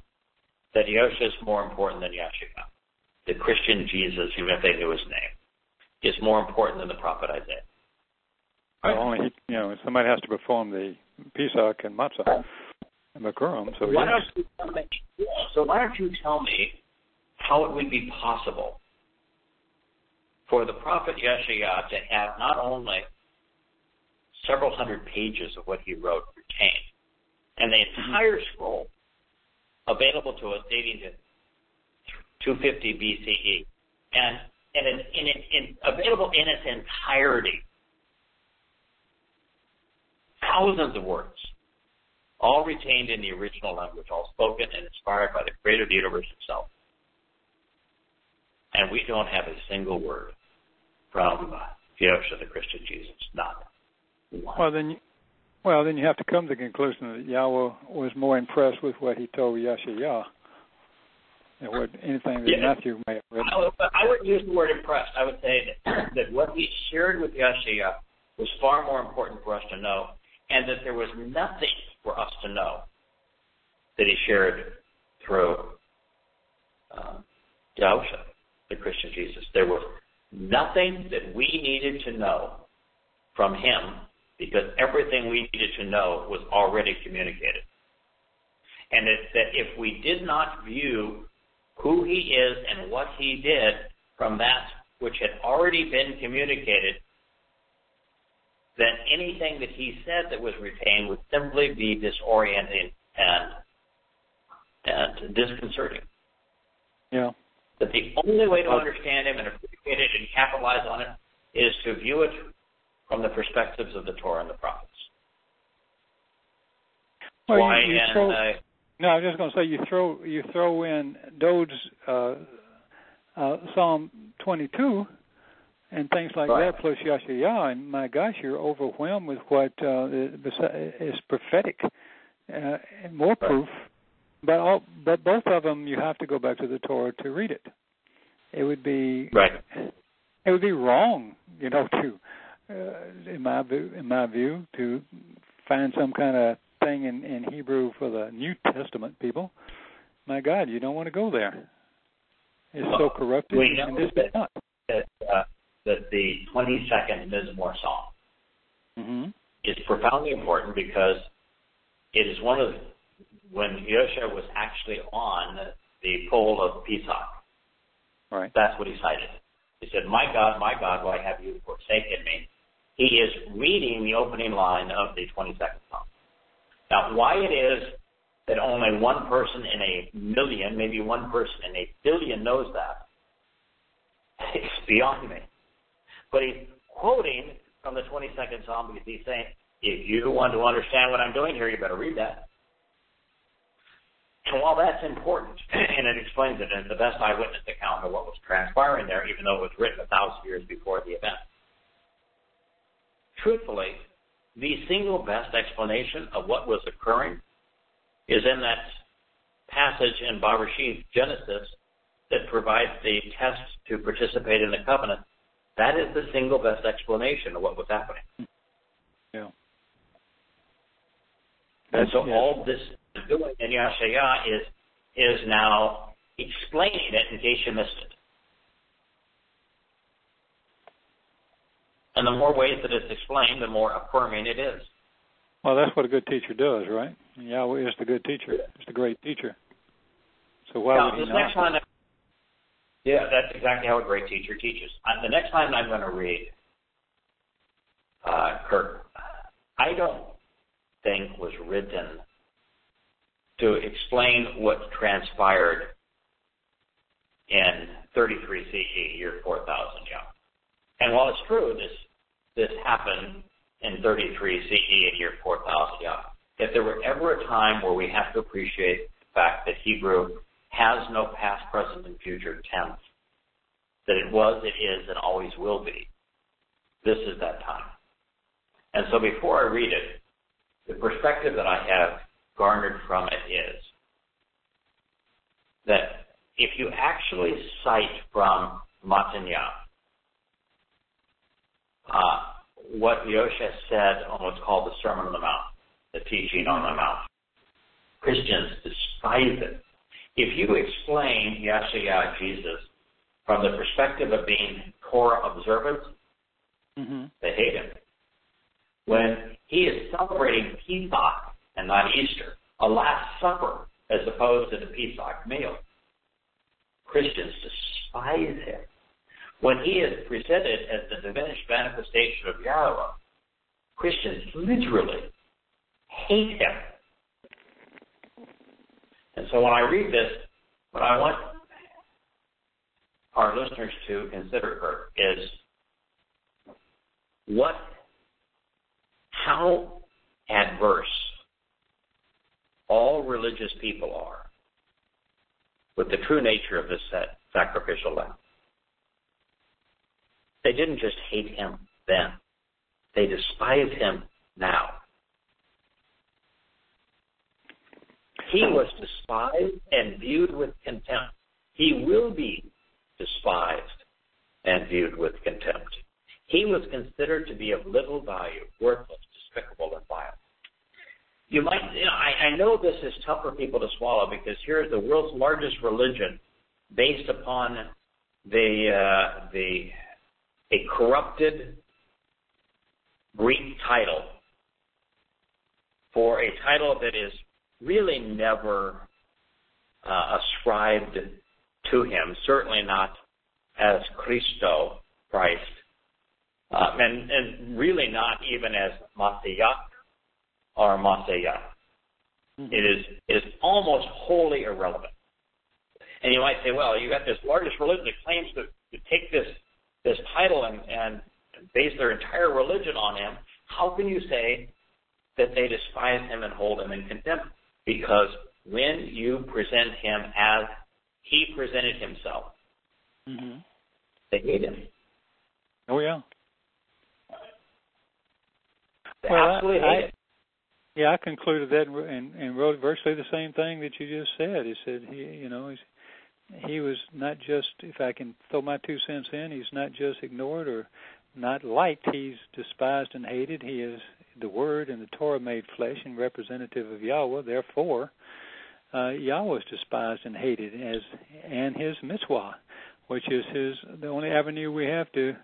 that Yahshua is more important than Yahshua, the Christian Jesus, even if they knew his name, is more important than the prophet Isaiah. Well, only somebody has to perform the Pesach and Matzah and Bikurim. So why don't you tell me how it would be possible for the prophet Yahshua to have not only several hundred pages of what he wrote retained, and the entire scroll available to us dating to 250 BCE, and available in its entirety, thousands of words, all retained in the original language, all spoken and inspired by the creator of the universe himself. And we don't have a single word from Yahshua, the Christian Jesus. Not one. Well, then you have to come to the conclusion that Yahweh was more impressed with what he told Yahshua than what anything that Matthew may have written. I wouldn't use the word impressed. I would say that what he shared with Yahshua was far more important for us to know, and that there was nothing for us to know that he shared through Yahusha, the Christian Jesus. There was nothing that we needed to know from him, because everything we needed to know was already communicated. And that if we did not view who he is and what he did from that which had already been communicated, then anything that he said that was retained would simply be disorienting and disconcerting. Yeah. That the only way to understand him and appreciate it and capitalize on it is to view it from the perspectives of the Torah and the prophets. Well, no, I was just going to say you throw in Dode's Psalm 22 and things like that, plus Yahshua, and my gosh, you're overwhelmed with what is prophetic and more proof. But both of them, you have to go back to the Torah to read it. It would be It would be wrong, to in my view, to find some kind of thing in Hebrew for the New Testament people. My God, you don't want to go there. It's so corrupted, and this is not. That the 22nd Mizmor Psalm is profoundly important, because it is one of when Yahshua was actually on the pole of Pesach. Right. That's what he cited. He said, my God, why have you forsaken me? He is reading the opening line of the 22nd Psalm. Now, why it is that only one person in a million, maybe one person in a billion knows that, it's beyond me. But he's quoting from the 22nd Psalm because he's saying, if you want to understand what I'm doing here, you better read that. And while that's important, and it explains it, and it's the best eyewitness account of what was transpiring there, even though it was written 1,000 years before the event. Truthfully, the single best explanation of what was occurring is in that passage in Bereshit, Genesis, that provides the test to participate in the covenant. That is the single best explanation of what was happening. Yeah. And so all this doing in Yahshua is now explaining it in case you missed it. And the more ways that it's explained, the more affirming it is. Well, that's what a good teacher does, right? Yahweh is the good teacher. It's the great teacher. So why would he not? That's exactly how a great teacher teaches. The next time I'm going to read Kirk, I don't think was written to explain what transpired in 33 CE, year 4000 Yah. And while it's true this happened in 33 CE in year 4000 Yah, if there were ever a time where we have to appreciate the fact that Hebrew has no past, present, and future tense, that it was, it is, and always will be, this is that time. And so before I read it, the perspective that I have garnered from it is that if you actually cite from Matanya what Yosha said on what's called the Sermon on the Mount, the teaching on the Mount, Christians despise it. If you explain Yahshua Jesus from the perspective of being Torah observant, they hate him. When he is celebrating Pesach and not Easter, a Last Supper as opposed to the Pesach meal, Christians despise him. When he is presented as the diminished manifestation of Yahowah, Christians literally hate him. And so when I read this, what I want our listeners to consider is how adverse all religious people are with the true nature of this sacrificial lamb. They didn't just hate him then. They despise him now. He was despised and viewed with contempt. He will be despised and viewed with contempt. He was considered to be of little value, worthless, despicable, and vile. You might, I know this is tough for people to swallow because here's the world's largest religion based upon a corrupted Greek title for a title that is really never ascribed to him, certainly not as Christo, Christ, and really not even as Messiah or Messiah. It is almost wholly irrelevant. And you might say, well, you got this largest religion that claims to take this title and base their entire religion on him. How can you say that they despise him and hold him in contempt? Because when you present him as he presented himself, they hate him. Oh, yeah. They absolutely hate him. Yeah, I concluded that and wrote virtually the same thing that you just said. He said, he was not just, if I can throw my 2 cents in, he's not just ignored or not liked, he's despised and hated. He is the Word and the Torah made flesh and representative of Yahweh. Therefore, Yahweh is despised and hated, and his mitzvah, which is the only avenue we have to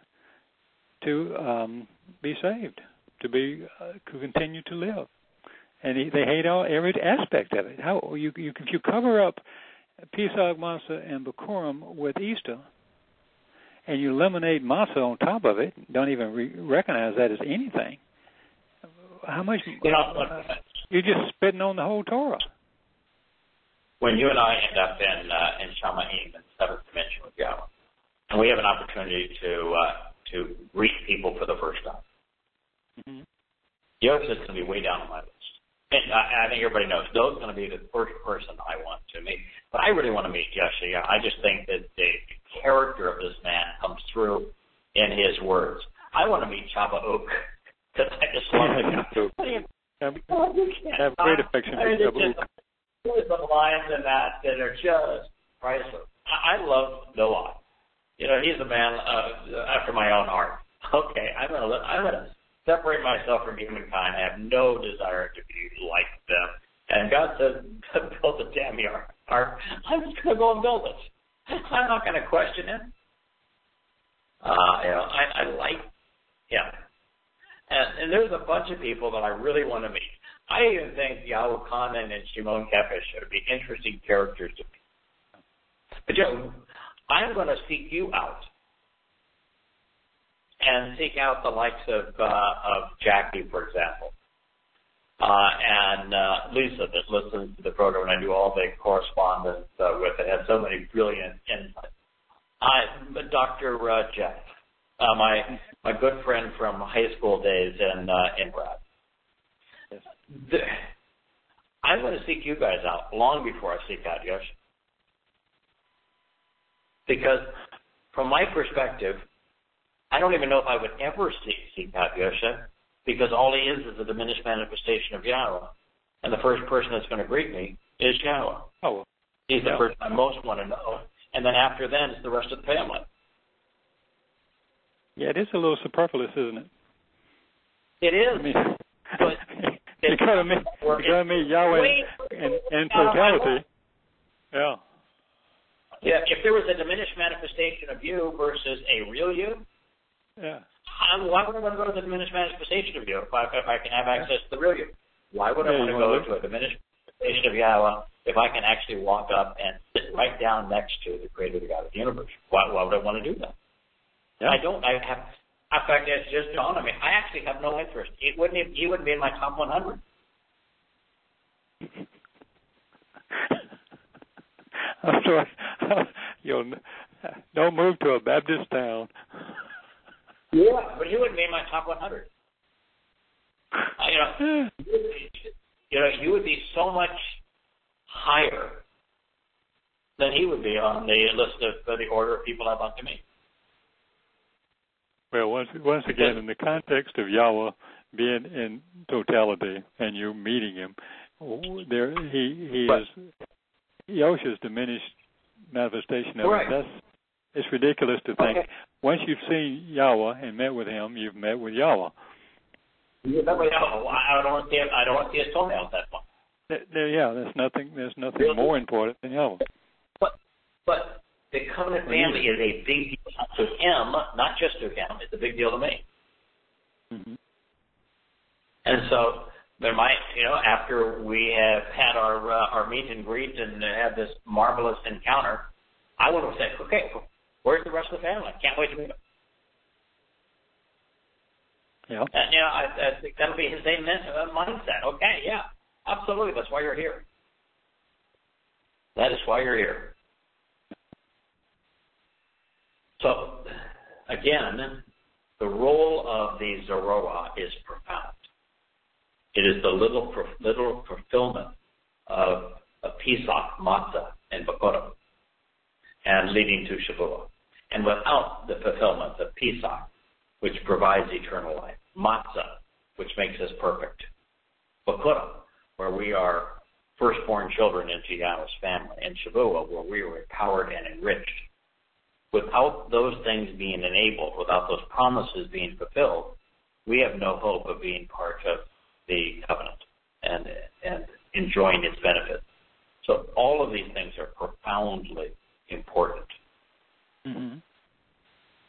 be saved, to continue to live. And they hate every aspect of it. How if you cover up Pesach, Matzah, and Bikurim with Easter, and you eliminate Matzah on top of it, don't even recognize that as anything. How much? You're just spitting on the whole Torah. When you and I end up in Shamayim, in the seventh dimension with Yahweh, and we have an opportunity to reach people for the first time, Yosef is going to be way down on my list. And I think everybody knows Do's going to be the first person I want to meet. But I really want to meet Yeshua. I just think that the character of this man comes through in his words. I want to meet Chaba Oak because I just love him. I have great affection for Chaba Oak. There's some lines in that are just priceless. I love Noah. He's a man after my own heart. Okay, I'm gonna separate myself from humankind. I have no desire to be like them. And God says, build a damn yard. I'm just going to go and build it. I'm not going to question him. I like him. And there's a bunch of people that I really want to meet. I even think Yahweh Kanan and Shimon Kepesh would be interesting characters to meet. But I'm going to seek you out. and seek out the likes of Jackie, for example, and Lisa that listens to the program, and I do all the correspondence with it. Has so many brilliant insights. Dr. Jeff, my good friend from high school days in Brad. Yes. I'm going to seek you guys out long before I seek out Yosh. Because from my perspective, I don't even know if I would ever seek out Yosha, because all he is a diminished manifestation of Yahweh. And the first person that's going to greet me is Yahweh. Oh, He's the person I most want to know. And then after then, it's the rest of the family. Yeah, it is a little superfluous, isn't it? It is. I mean, but you got to meet Yahweh in totality. Yeah. Yeah, if there was a diminished manifestation of you versus a real you, yeah. Why would I want to go to the diminished manifestation of you if I can have access to the real you? Why would I want to go to a diminished manifestation of Yahweh if I can actually walk up and sit right down next to the creator, the God of the universe? Why would I want to do that? Yeah. I don't. I have. In fact, it's just dawned on me. I actually have no interest. He wouldn't be in my top 100. I'm sorry. Don't move to a Baptist town. Yeah, but he wouldn't be in my top 100. You would be so much higher than he would be on the list of the order of people up to me. Well, once again, in the context of Yahweh being in totality and you meeting him, he is Yosha's diminished manifestation of it. It's ridiculous to think. Okay. Once you've seen Yahweh and met with him, you've met with Yahweh. You met with Yahweh. I don't want to see his toenails that far. There's nothing really? More important than Yahweh. But the covenant family is a big deal to him, not just to him. It's a big deal to me. Mm-hmm. And so there might, after we have had our meet and greet and had this marvelous encounter, I would have said, okay, where's the rest of the family? I can't wait to meet them. Yeah. And, I think that'll be his same mindset. Okay, yeah, absolutely. That's why you're here. That is why you're here. So, again, the role of the Towrah is profound. It is the little fulfillment of Pesach, Matzah, and Bakodah, and leading to Shabbat. And without the fulfillment of Pesach, which provides eternal life, Matzah, which makes us perfect, Bakodah, where we are firstborn children into Yahweh's family, and Shabbat, where we are empowered and enriched. Without those things being enabled, without those promises being fulfilled, we have no hope of being part of the covenant and enjoying its benefits. So all of these things are profoundly important. Mm-hmm.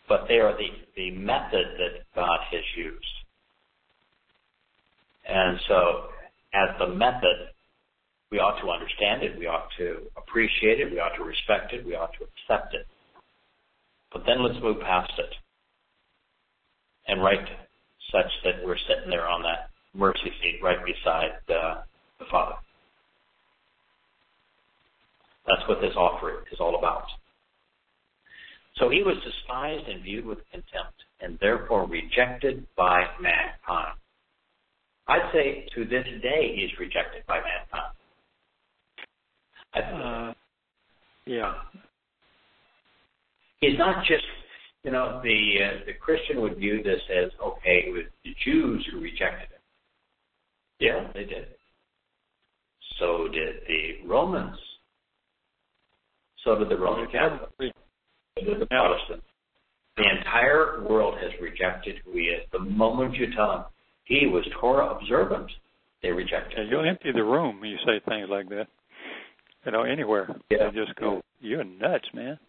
But they are the method that God has used. And so as the method, we ought to understand it, we ought to appreciate it, we ought to respect it, we ought to accept it. But then let's move past it and write such that we're sitting there on that mercy seat right beside the Father. That's what this offering is all about. So he was despised and viewed with contempt, and therefore rejected by mankind. I'd say to this day he's rejected by mankind. Yeah. He's not just, the Christian would view this as, okay, it was the Jews who rejected him. Yeah, they did. So did the Romans. So did the Roman Catholics. So did the Protestants. The entire world has rejected who he is. The moment you tell them he was Torah observant, they reject him. You'll empty the room when you say things like that. Anywhere. Yeah. They just go, you're nuts, man.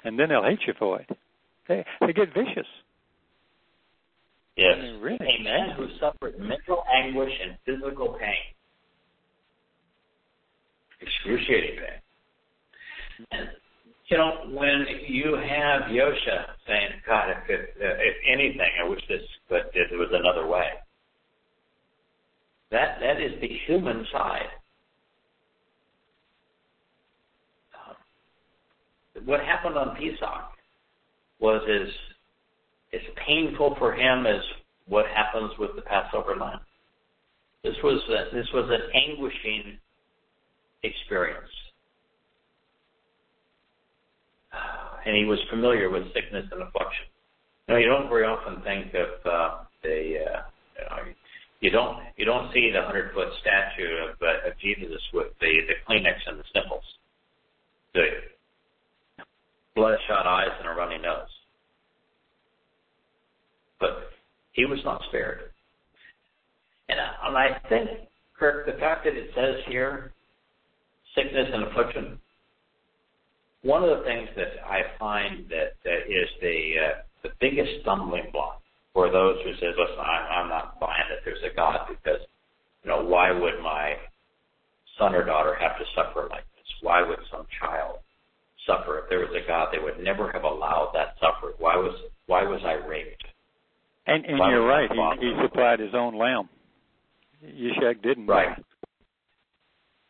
And then they'll hate you for it. They get vicious. Yes. I mean, really. A man who suffered mental anguish and physical pain. Excruciating pain. And when you have Yosha saying, God, if anything, I wish this, but it was another way. That is the human side. What happened on Pesach was as painful for him as what happens with the Passover lamb. This was an anguishing experience. And he was familiar with sickness and affliction. Now, you don't very often think of you don't see the 100-foot statue of Jesus with the Kleenex and the sniffles, do you? Bloodshot eyes and a runny nose. But he was not spared. And I think, Kirk, the fact that it says here, sickness and affliction, one of the things that I find that is the biggest stumbling block for those who say, listen, I'm not buying that there's a God because, why would my son or daughter have to suffer like this? Why would some child suffer? If there was a God, they would never have allowed that suffering. Why was I raped? And you're right. He supplied his own lamb. Yishak didn't. Right.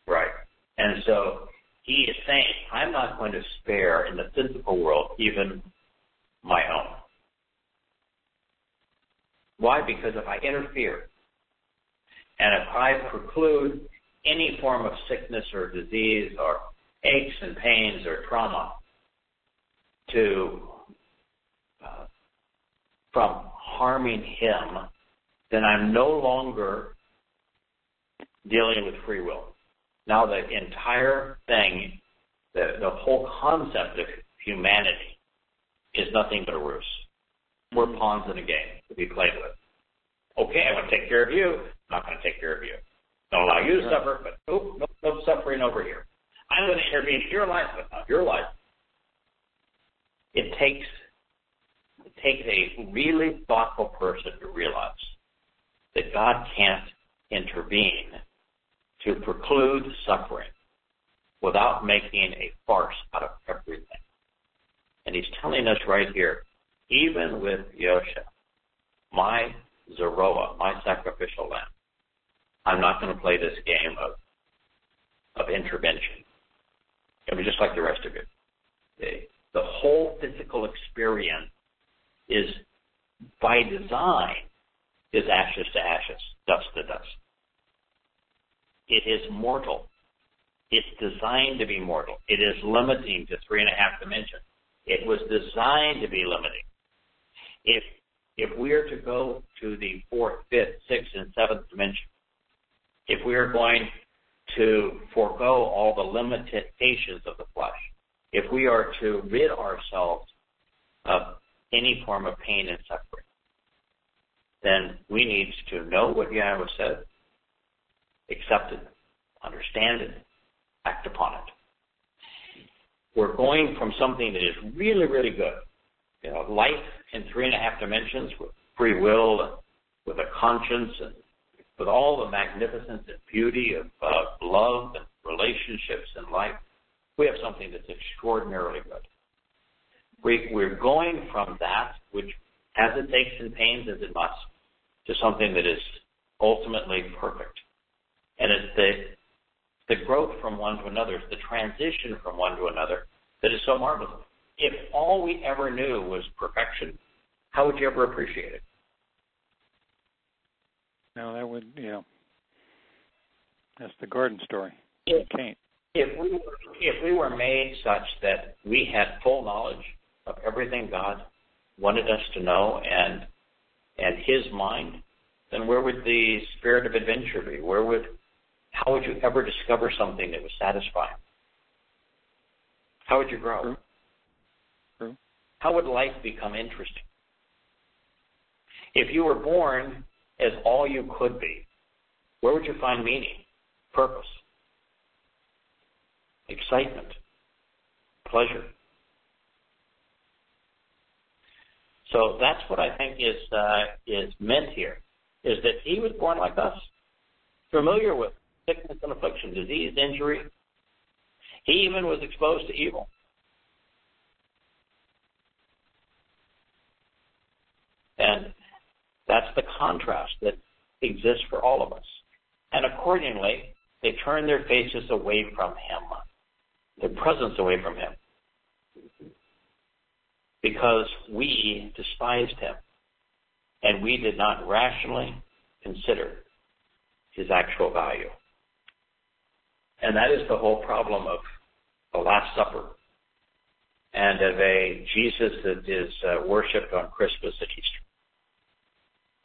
Right. And so he is saying, I'm not going to spare in the physical world even my own. Why? Because if I interfere and if I preclude any form of sickness or disease or aches and pains or trauma from harming him, then I'm no longer dealing with free will. Now the entire thing, the whole concept of humanity is nothing but a ruse. We're pawns in a game to be played with. Okay, I'm going to take care of you. I'm not going to take care of you. Don't allow you to suffer, but no suffering over here. I'm going to intervene in your life, but not your life. It takes a really thoughtful person to realize that God can't intervene to preclude suffering without making a farce out of everything. And he's telling us right here, even with Yosha, my Zeroah, my sacrificial lamb, I'm not going to play this game of intervention. I mean, just like the rest of it. The whole physical experience is, by design, is ashes to ashes, dust to dust. It is mortal. It's designed to be mortal. It is limiting to 3.5 dimensions. It was designed to be limiting. If we are to go to the 4th, 5th, 6th, and 7th dimension, if we are going to forego all the limitations of the flesh, if we are to rid ourselves of any form of pain and suffering, then we need to know what Yahweh said, accept it, understand it, act upon it. We're going from something that is really, really good, life in 3.5 dimensions with free will, with a conscience, and with all the magnificence and beauty of love and relationships in life. We have something that's extraordinarily good. We're going from that, which has its aches and pains as it must, to something that is ultimately perfect. And it's the growth from one to another, it's the transition from one to another that is so marvelous. If all we ever knew was perfection, how would you ever appreciate it? No, that would, that's the garden story. You can't. If we were made such that we had full knowledge of everything God wanted us to know and His mind, then where would the spirit of adventure be? How would you ever discover something that was satisfying? How would you grow? True. How would life become interesting? If you were born as all you could be, where would you find meaning, purpose, excitement, pleasure? So that's what I think is meant here, is that he was born like us, familiar with sickness and affliction, disease, injury. He even was exposed to evil. That's the contrast that exists for all of us. And accordingly, they turn their faces away from him, their presence away from him, because we despised him, and we did not rationally consider his actual value. And that is the whole problem of the Last Supper and of a Jesus that is worshipped on Christmas and Easter,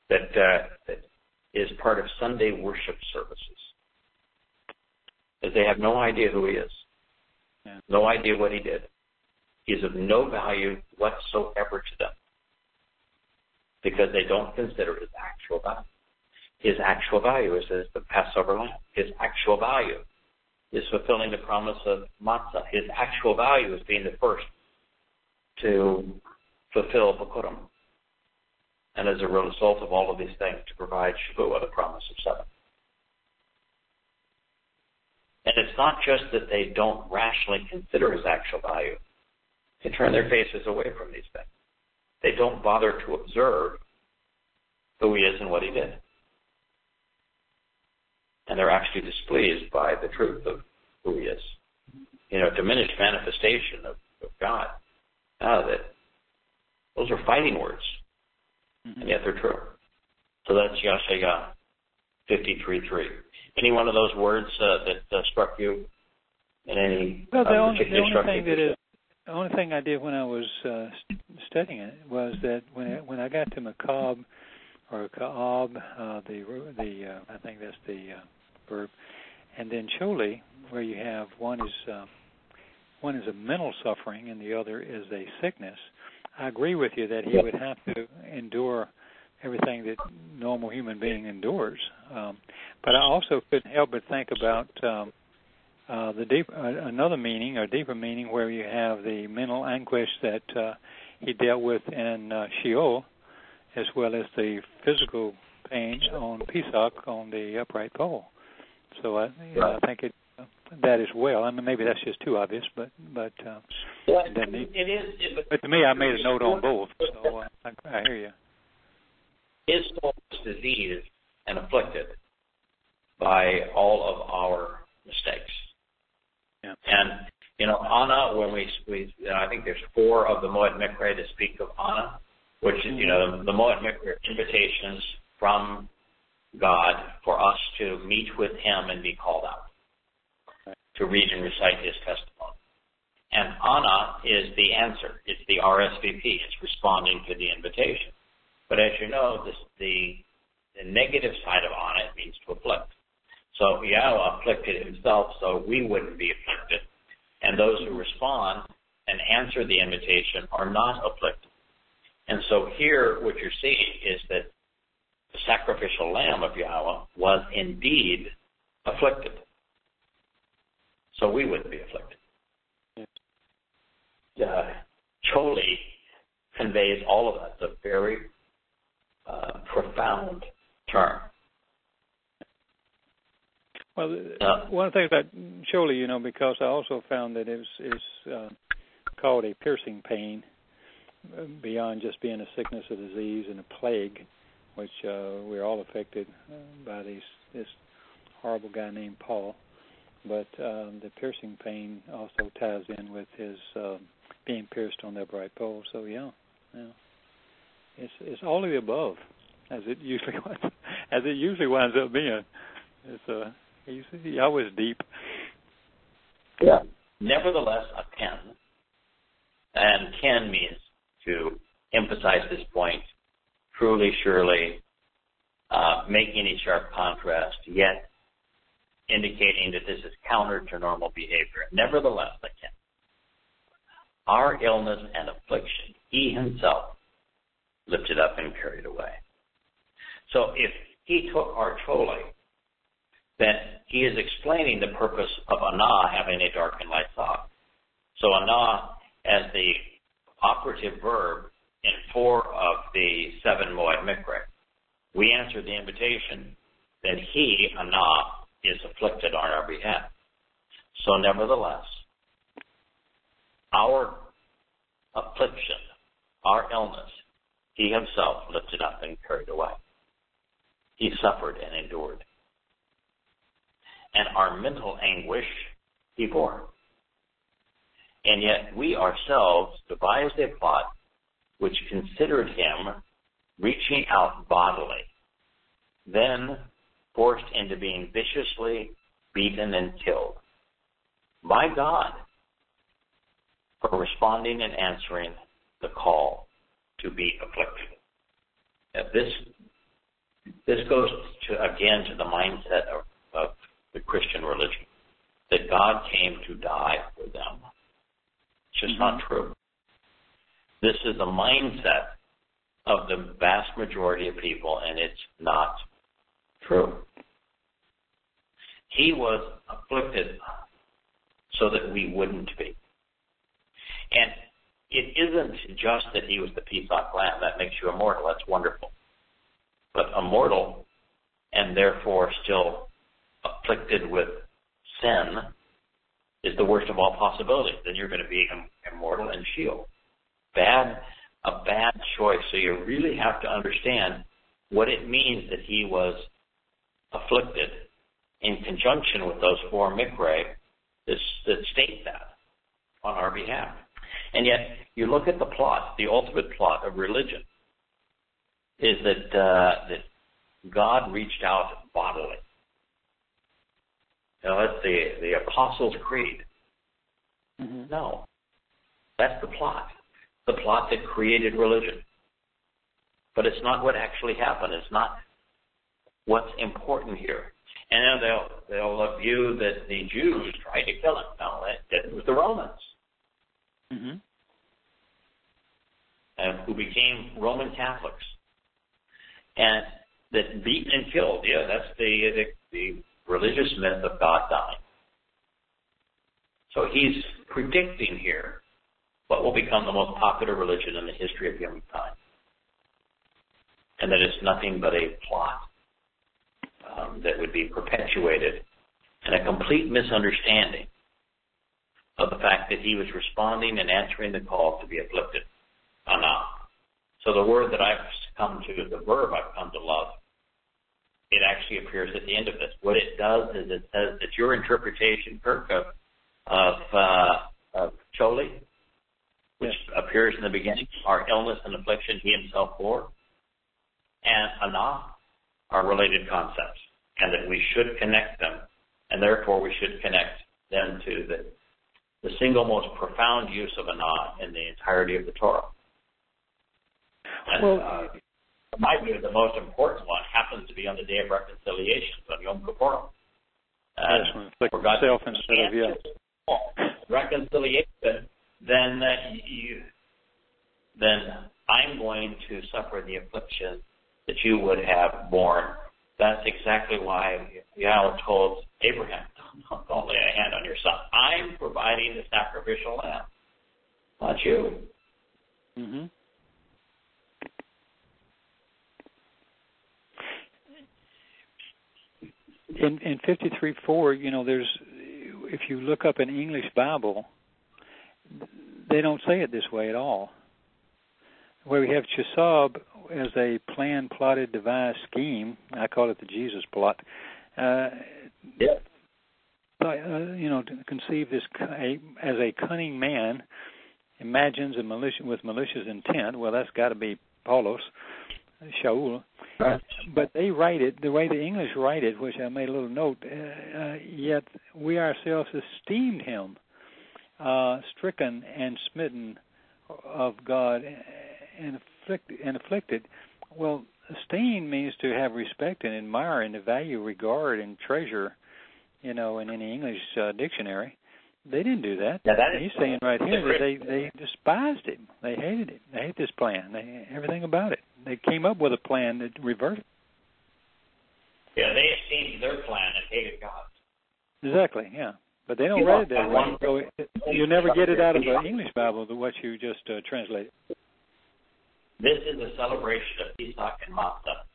that is part of Sunday worship services, that they have no idea who he is, no idea what he did. He is of no value whatsoever to them because they don't consider his actual value. His actual value is the Passover lamb. His actual value is fulfilling the promise of matzah. His actual value is being the first to fulfill Bikurim. And as a result of all of these things, to provide Shabbat, the promise of Sabbath. And it's not just that they don't rationally consider his actual value. They turn their faces away from these things. They don't bother to observe who he is and what he did. And they're actually displeased by the truth of who he is. Diminished manifestation of God. Those are fighting words. And yet they're true. So that's Yahshua 53:3. Any one of those words that struck you in any particular The only thing I did when I was studying it was that when I got to Makab or Ka'ab, I think that's the verb, and then Choli, where you have one is a mental suffering and the other is a sickness. I agree with you that he would have to endure everything that normal human being endures. But I also couldn't help but think about another meaning or deeper meaning where you have the mental anguish that he dealt with in Sheol, as well as the physical pain on Pesach on the upright pole. So I think that as well. I mean, maybe that's just too obvious, but it is. But to me, I made a note on both, so I hear you. His soul is diseased and afflicted by all of our mistakes. Yeah. And Anna, when we I think there's 4 of the Moed Mikra that speak of Anna, which is the Moed Mikra invitations from God for us to meet with him and be called out, to read and recite his testimony. And Anna is the answer. It's the RSVP. It's responding to the invitation. But as you know, the negative side of Anna means to afflict. So Yahweh afflicted himself so we wouldn't be afflicted. And those who respond and answer the invitation are not afflicted. And so here what you're seeing is that the sacrificial lamb of Yahweh was indeed afflicted. So we wouldn't be afflicted. Choli conveys all of that. It's a very profound term. Well, one thing about Choli, because I also found that it's called a piercing pain beyond just being a sickness, a disease, and a plague, which we're all affected by this horrible guy named Paul. But the piercing pain also ties in with his being pierced on the upright pole. So it's all of the above, as it usually winds up being. It's Yahweh's deep. Yeah. Nevertheless, a ken, and ken means to emphasize this point, truly, surely, making a sharp contrast, yet indicating that this is counter to normal behavior. Nevertheless, I can. Our illness and affliction, he himself lifted up and carried away. So if he took our Choli, then he is explaining the purpose of Anah having a dark and light thought. So Anah, as the operative verb in 4 of the 7 Moed Mikra, we answer the invitation that he, Anah, is afflicted on our behalf. So nevertheless, our affliction, our illness, he himself lifted up and carried away. He suffered and endured. And our mental anguish he bore. And yet we ourselves devised a plot which considered him reaching out bodily, then forced into being viciously beaten and killed by God for responding and answering the call to be afflicted. Now this goes again to the mindset of the Christian religion, that God came to die for them. It's just not true. This is the mindset of the vast majority of people, and it's not true. He was afflicted so that we wouldn't be. And it isn't just that he was the Pesach lamb. That makes you immortal. That's wonderful. But immortal and therefore still afflicted with sin is the worst of all possibilities. Then you're going to be immortal and Sheol. A bad choice. So you really have to understand what it means that he was afflicted in conjunction with those four mikra that state that on our behalf. And yet, you look at the plot, the ultimate plot of religion, is that God reached out bodily. Now, that's the Apostles' Creed. No, that's the plot that created religion. But it's not what actually happened. It's not what's important here. And they'll view that the Jews tried to kill him. No, it was the Romans. Who became Roman Catholics. And that beaten and killed. Yeah, that's the religious myth of God dying. So he's predicting here what will become the most popular religion in the history of humankind. And that it's nothing but a plot that would be perpetuated, and a complete misunderstanding of the fact that he was responding and answering the call to be afflicted. Anah. So the word that I've come to, the verb I've come to love, it actually appears at the end of this. What it does is it says that your interpretation, Kirk, of Choli, which appears in the beginning, our illness and affliction he himself bore, and Anah are related concepts, and that we should connect them, and therefore we should connect them to the single most profound use of Anah in the entirety of the Torah. And, in my view, the most important one happens to be on the Day of Reconciliation, on Yom Kippur. For God's self instead of reconciliation, then I'm going to suffer the affliction that you would have borne. That's exactly why Yahweh told Abraham, don't lay a hand on your son. I'm providing the sacrificial lamb, not you. In 53:4, there's, if you look up an English Bible, they don't say it this way at all. Where we have Chesab as a planned, plotted, devised scheme, I call it the Jesus plot. To conceive this as a cunning man imagines with malicious intent. Well, that's got to be Paulos, Shaul. Right. But they write it the way the English write it, which I made a little note. Yet we ourselves esteemed him stricken and smitten of God and afflicted. Well, esteem means to have respect and admire and to value, regard, and treasure. In any English dictionary, they didn't do that. He's saying right here that they despised him. They hated him. They hate this plan. Everything about it. They came up with a plan that reverted. Yeah, they esteemed their plan and hated God. Exactly. Yeah, but they don't write it that way. So you never get it out of the English Bible, what you just translated. This is a celebration of Pesach and Matzah,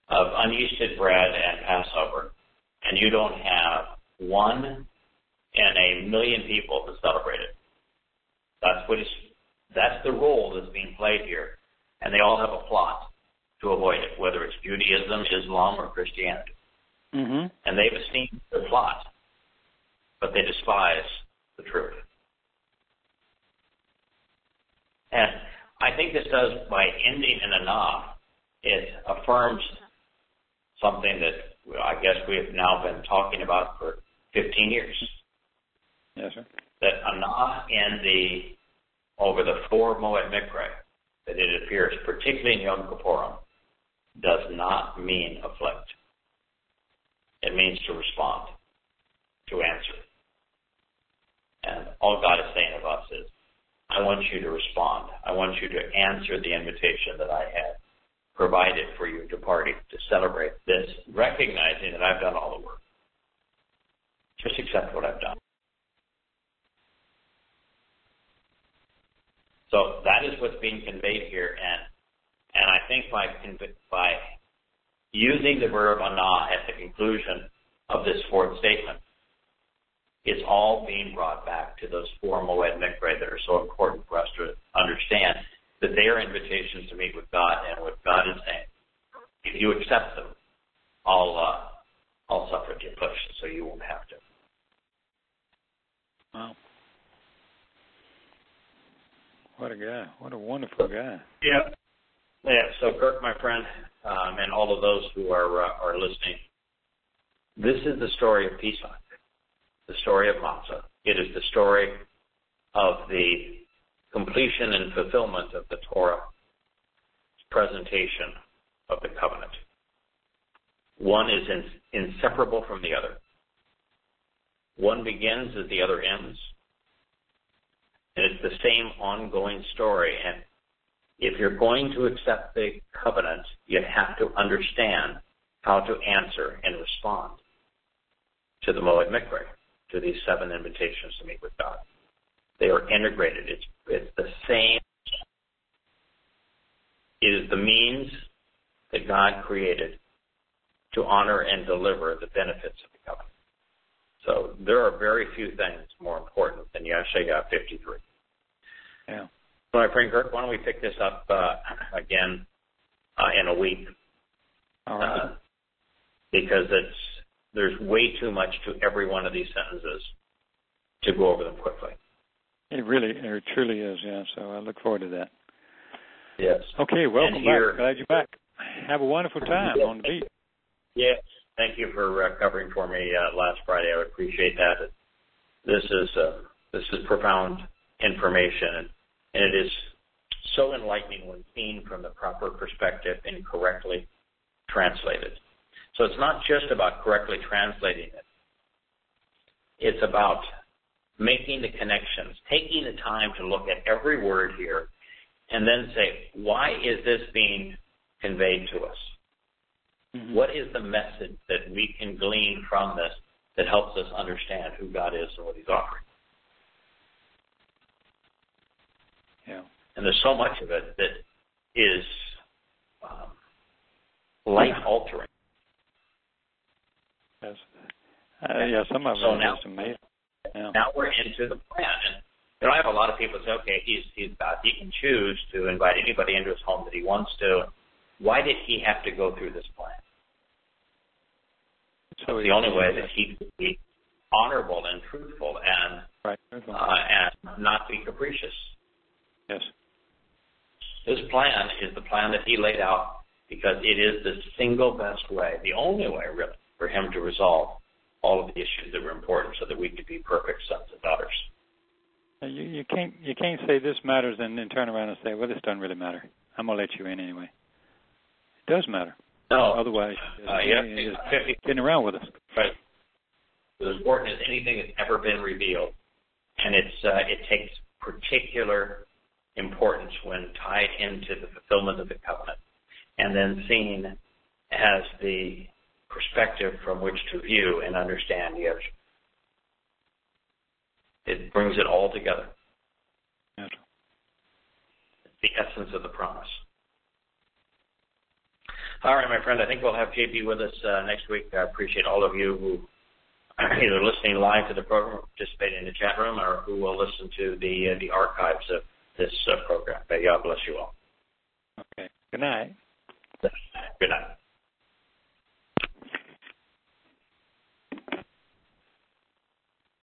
of unyeasted bread and Passover, and you don't have 1 in a million people to celebrate it. That's the role that's being played here. And they all have a plot to avoid it, whether it's Judaism, Islam, or Christianity. Mm-hmm. And they've esteemed the plot, but they despise the truth. And I think this does, by ending in a nah, it affirms something that I guess we have now been talking about for 15 years. Yes, sir. That a nah over the 4 Moed Mikra, that it appears, particularly in Yom Kippurim, does not mean afflict. It means to respond, to answer. And all God is saying of us is, I want you to respond. I want you to answer the invitation that I had provided for you to party, to celebrate this, recognizing that I've done all the work. Just accept what I've done. So that is what's being conveyed here, and I think by using the verb anah at the conclusion of this 4th statement, it's all being brought back to those 4 Moed Mikra that are so important for us to understand that they are invitations to meet with God, and what God is saying, if you accept them, I'll suffer your push, so you won't have to. Wow. What a guy. What a wonderful guy. Yeah. Yeah. So, Kirk, my friend, and all of those who are listening, this is the story of Pesach, the story of Matzah. It is the story of the completion and fulfillment of the Torah, presentation of the covenant. One is inseparable from the other. One begins as the other ends. And it's the same ongoing story. And if you're going to accept the covenant, you have to understand how to answer and respond to the Moed Mikra, to these 7 invitations to meet with God. They are integrated. It's the same. It is the means that God created to honor and deliver the benefits of the covenant. So there are very few things more important than Yahshua 53. Yeah. So my friend Kirk, why don't we pick this up again in a week? All right. Because there's way too much to every one of these sentences to go over them quickly. It truly is, yeah. So I look forward to that. Yes. Okay, welcome back. Glad you're back. Have a wonderful time on the beat. Yes. Thank you for covering for me last Friday. I would appreciate that. This is profound information, and it is so enlightening when seen from the proper perspective and correctly translated. So it's not just about correctly translating it. It's about making the connections, taking the time to look at every word here, and then say, why is this being conveyed to us? Mm-hmm. What is the message that we can glean from this that helps us understand who God is and what He's offering? Yeah. And there's so much of it that is life-altering. Yes. Yeah, some of so it now, is amazing. Yeah. Now we're into the plan. And I have a lot of people say, okay, he's God. He can choose to invite anybody into his home that he wants to. Why did he have to go through this plan? So the only way that he could be honorable and truthful and not be capricious. Yes. His plan is the plan that he laid out because it is the single best way, the only way really, for him to resolve all of the issues that were important so that we could be perfect sons and daughters. You can't say this matters and then turn around and say, well, this doesn't really matter. I'm going to let you in anyway. It does matter. No. Otherwise, you're just kidding around with us. Right. As important as anything that's ever been revealed. And it takes particular importance when tied into the fulfillment of the covenant and then seen as the perspective from which to view and understand the ocean. It brings it all together. Yes. It's the essence of the promise. All right, my friend, I think we'll have JP with us next week. I appreciate all of you who are either listening live to the program or participating in the chat room or who will listen to the archives of this program. May God bless you all. Okay. Good night. Good night.